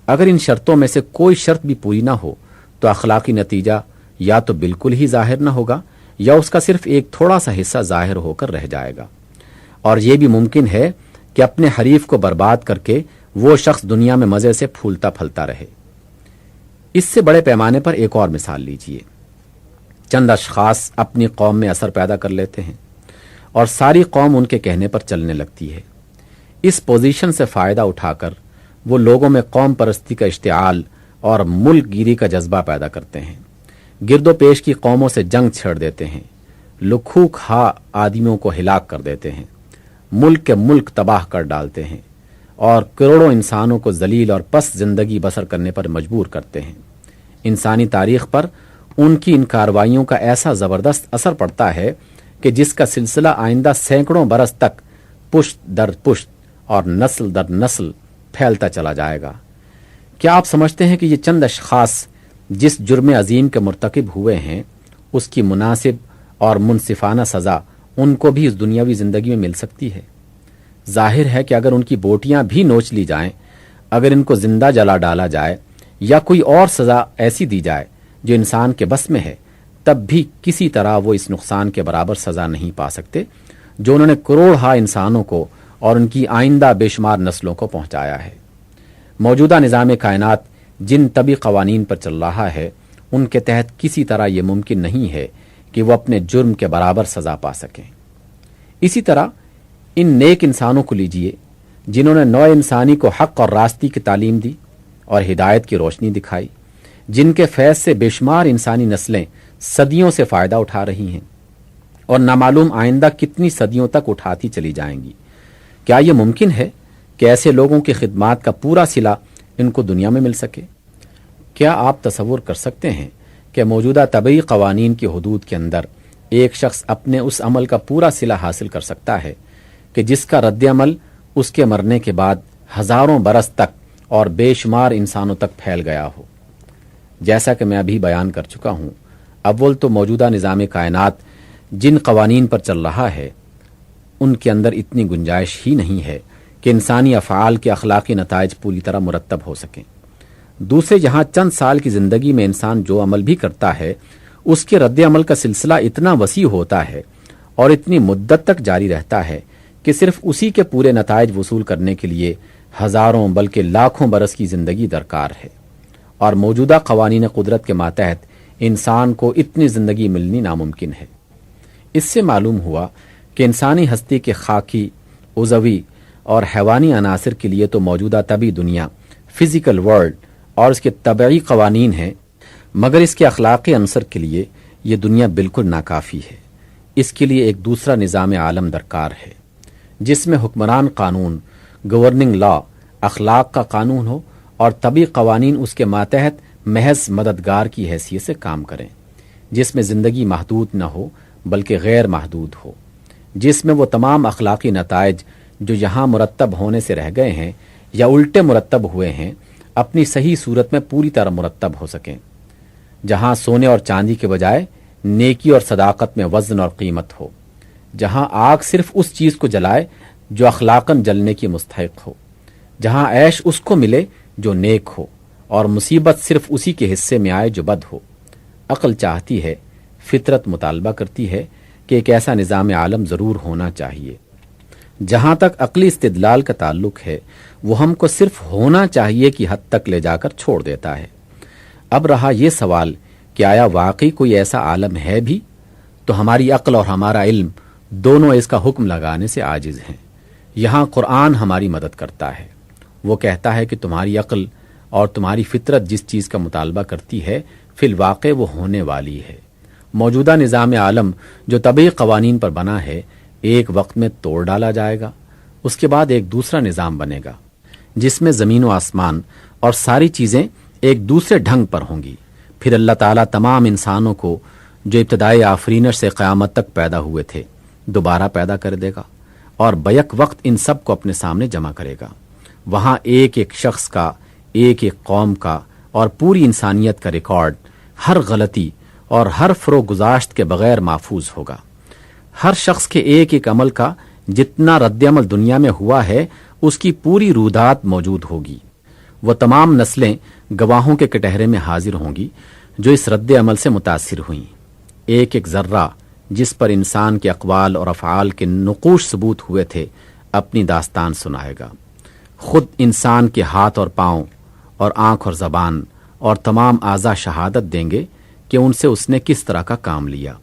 اگر ان شرطوں میں سے کوئی شرط بھی پوری نہ ہو تو اخلاقی نتیجہ یا تو بالکل ہی ظاہر نہ ہوگا یا اس کا صرف ایک تھوڑا سا حصہ ظاہر ہو کر رہ جائے گا، اور یہ بھی ممکن ہے کہ اپنے حریف کو برباد کر کے وہ شخص دنیا میں مزے سے پھولتا پھلتا رہے۔ اس سے بڑے پیمانے پر ایک اور مثال لیجئے۔ چند اشخاص اپنی قوم میں اثر پیدا کر لیتے ہیں اور ساری قوم ان کے کہنے پر چلنے لگتی ہے۔ اس پوزیشن سے فائدہ اٹھا کر وہ لوگوں میں قوم پرستی کا اشتعال اور ملک گیری کا جذبہ پیدا کرتے ہیں، گرد و پیش کی قوموں سے جنگ چھیڑ دیتے ہیں، لکھو کھا آدمیوں کو ہلاک کر دیتے ہیں، ملک کے ملک تباہ کر ڈالتے ہیں، اور کروڑوں انسانوں کو ذلیل اور پست زندگی بسر کرنے پر مجبور کرتے ہیں۔ انسانی تاریخ پر ان کی ان کارروائیوں کا ایسا زبردست اثر پڑتا ہے کہ جس کا سلسلہ آئندہ سینکڑوں برس تک پشت در پشت اور نسل در نسل پھیلتا چلا جائے گا۔ کیا آپ سمجھتے ہیں کہ یہ چند اشخاص جس جرم عظیم کے مرتکب ہوئے ہیں اس کی مناسب اور منصفانہ سزا ان کو بھی اس دنیاوی زندگی میں مل سکتی ہے؟ ظاہر ہے کہ اگر ان کی بوٹیاں بھی نوچ لی جائیں، اگر ان کو زندہ جلا ڈالا جائے یا کوئی اور سزا ایسی دی جائے جو انسان کے بس میں ہے، تب بھی کسی طرح وہ اس نقصان کے برابر سزا نہیں پا سکتے جو انہوں نے کروڑہا انسانوں کو اور ان کی آئندہ بے شمار نسلوں کو پہنچایا ہے۔ موجودہ نظام کائنات جن طبی قوانین پر چل رہا ہے ان کے تحت کسی طرح یہ ممکن نہیں ہے کہ وہ اپنے جرم کے برابر سزا پا سکیں۔ اسی طرح ان نیک انسانوں کو لیجئے جنہوں نے نوع انسانی کو حق اور راستی کی تعلیم دی اور ہدایت کی روشنی دکھائی، جن کے فیض سے بے شمار انسانی نسلیں صدیوں سے فائدہ اٹھا رہی ہیں اور نامعلوم آئندہ کتنی صدیوں تک اٹھاتی چلی جائیں گی۔ کیا یہ ممکن ہے کہ ایسے لوگوں کی خدمات کا پورا صلہ ان کو دنیا میں مل سکے؟ کیا آپ تصور کر سکتے ہیں کہ موجودہ طبعی قوانین کی حدود کے اندر ایک شخص اپنے اس عمل کا پورا صلہ حاصل کر سکتا ہے کہ جس کا رد عمل اس کے مرنے کے بعد ہزاروں برس تک اور بے شمار انسانوں تک پھیل گیا ہو؟ جیسا کہ میں ابھی بیان کر چکا ہوں، اول تو موجودہ نظام کائنات جن قوانین پر چل رہا ہے ان کے اندر اتنی گنجائش ہی نہیں ہے کہ انسانی افعال کے اخلاقی نتائج پوری طرح مرتب ہو سکیں۔ دوسرے جہاں چند سال کی زندگی میں انسان جو عمل بھی کرتا ہے اس کے رد عمل کا سلسلہ اتنا وسیع ہوتا ہے اور اتنی مدت تک جاری رہتا ہے کہ صرف اسی کے پورے نتائج وصول کرنے کے لیے ہزاروں بلکہ لاکھوں برس کی زندگی درکار ہے، اور موجودہ قوانین قدرت کے ماتحت انسان کو اتنی زندگی ملنی ناممکن ہے۔ اس سے معلوم ہوا کہ انسانی ہستی کے خاکی، عضوی اور حیوانی عناصر کے لیے تو موجودہ طبعی دنیا، فزیکل ورلڈ اور اس کے طبعی قوانین ہیں، مگر اس کے اخلاقی عنصر کے لیے یہ دنیا بالکل ناکافی ہے۔ اس کے لیے ایک دوسرا نظام عالم درکار ہے، جس میں حکمران قانون، گورننگ لا، اخلاق کا قانون ہو اور طبعی قوانین اس کے ماتحت محض مددگار کی حیثیت سے کام کریں، جس میں زندگی محدود نہ ہو بلکہ غیر محدود ہو، جس میں وہ تمام اخلاقی نتائج جو یہاں مرتب ہونے سے رہ گئے ہیں یا الٹے مرتب ہوئے ہیں اپنی صحیح صورت میں پوری طرح مرتب ہو سکیں، جہاں سونے اور چاندی کے بجائے نیکی اور صداقت میں وزن اور قیمت ہو، جہاں آگ صرف اس چیز کو جلائے جو اخلاقاً جلنے کی مستحق ہو، جہاں عیش اس کو ملے جو نیک ہو اور مصیبت صرف اسی کے حصے میں آئے جو بد ہو۔ عقل چاہتی ہے، فطرت مطالبہ کرتی ہے کہ ایک ایسا نظام عالم ضرور ہونا چاہیے۔ جہاں تک عقلی استدلال کا تعلق ہے وہ ہم کو صرف ہونا چاہیے کی حد تک لے جا کر چھوڑ دیتا ہے۔ اب رہا یہ سوال کہ آیا واقعی کوئی ایسا عالم ہے بھی؟ تو ہماری عقل اور ہمارا علم دونوں اس کا حکم لگانے سے عاجز ہیں۔ یہاں قرآن ہماری مدد کرتا ہے، وہ کہتا ہے کہ تمہاری عقل اور تمہاری فطرت جس چیز کا مطالبہ کرتی ہے فی الواقع وہ ہونے والی ہے۔ موجودہ نظام عالم جو طبعی قوانین پر بنا ہے ایک وقت میں توڑ ڈالا جائے گا، اس کے بعد ایک دوسرا نظام بنے گا جس میں زمین و آسمان اور ساری چیزیں ایک دوسرے ڈھنگ پر ہوں گی۔ پھر اللہ تعالیٰ تمام انسانوں کو جو ابتدائی آفرینش سے قیامت تک پیدا ہوئے تھے دوبارہ پیدا کر دے گا اور بیک وقت ان سب کو اپنے سامنے جمع کرے گا۔ وہاں ایک ایک شخص کا، ایک ایک قوم کا اور پوری انسانیت کا ریکارڈ ہر غلطی اور ہر فروغ گزاشت کے بغیر محفوظ ہوگا۔ ہر شخص کے ایک ایک عمل کا جتنا رد عمل دنیا میں ہوا ہے اس کی پوری رودات موجود ہوگی۔ وہ تمام نسلیں گواہوں کے کٹہرے میں حاضر ہوں گی جو اس رد عمل سے متاثر ہوئیں۔ ایک ایک ذرہ جس پر انسان کے اقوال اور افعال کے نقوش ثبوت ہوئے تھے اپنی داستان سنائے گا۔ خود انسان کے ہاتھ اور پاؤں اور آنکھ اور زبان اور تمام اعضاء شہادت دیں گے کہ ان سے اس نے کس طرح کا کام لیا۔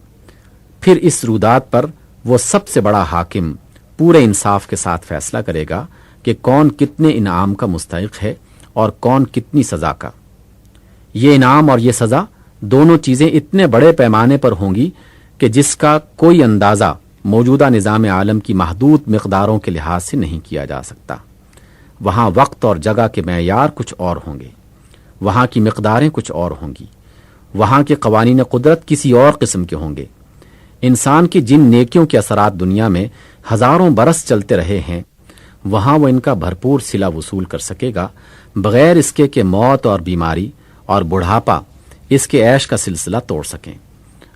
پھر اس رودات پر وہ سب سے بڑا حاکم پورے انصاف کے ساتھ فیصلہ کرے گا کہ کون کتنے انعام کا مستحق ہے اور کون کتنی سزا کا۔ یہ انعام اور یہ سزا دونوں چیزیں اتنے بڑے پیمانے پر ہوں گی کہ جس کا کوئی اندازہ موجودہ نظام عالم کی محدود مقداروں کے لحاظ سے نہیں کیا جا سکتا۔ وہاں وقت اور جگہ کے معیار کچھ اور ہوں گے، وہاں کی مقداریں کچھ اور ہوں گی، وہاں کے قوانین قدرت کسی اور قسم کے ہوں گے۔ انسان کی جن نیکیوں کے اثرات دنیا میں ہزاروں برس چلتے رہے ہیں وہاں وہ ان کا بھرپور صلہ وصول کر سکے گا بغیر اس کے کہ موت اور بیماری اور بڑھاپا اس کے عیش کا سلسلہ توڑ سکیں۔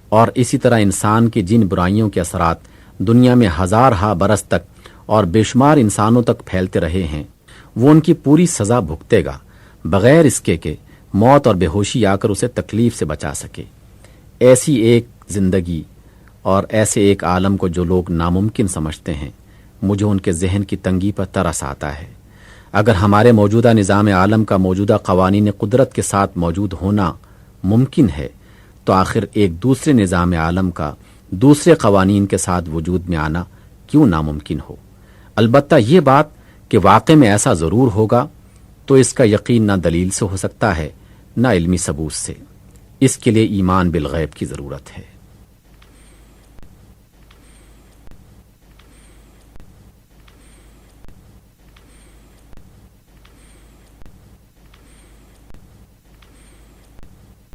اور اسی طرح انسان کی جن برائیوں کے اثرات دنیا میں ہزارہا برس تک اور بے شمار انسانوں تک پھیلتے رہے ہیں وہ ان کی پوری سزا بھگتے گا بغیر اس کے کہ موت اور بے ہوشی آ کر اسے تکلیف سے بچا سکے۔ ایسی ایک زندگی اور ایسے ایک عالم کو جو لوگ ناممکن سمجھتے ہیں مجھے ان کے ذہن کی تنگی پر ترس آتا ہے۔ اگر ہمارے موجودہ نظام عالم کا موجودہ قوانین قدرت کے ساتھ موجود ہونا ممکن ہے تو آخر ایک دوسرے نظام عالم کا دوسرے قوانین کے ساتھ وجود میں آنا کیوں ناممکن ہو؟ البتہ یہ بات کہ واقع میں ایسا ضرور ہوگا تو اس کا یقین نہ دلیل سے ہو سکتا ہے نہ علمی ثبوت سے۔ اس کے لیے ایمان بالغیب کی ضرورت ہے۔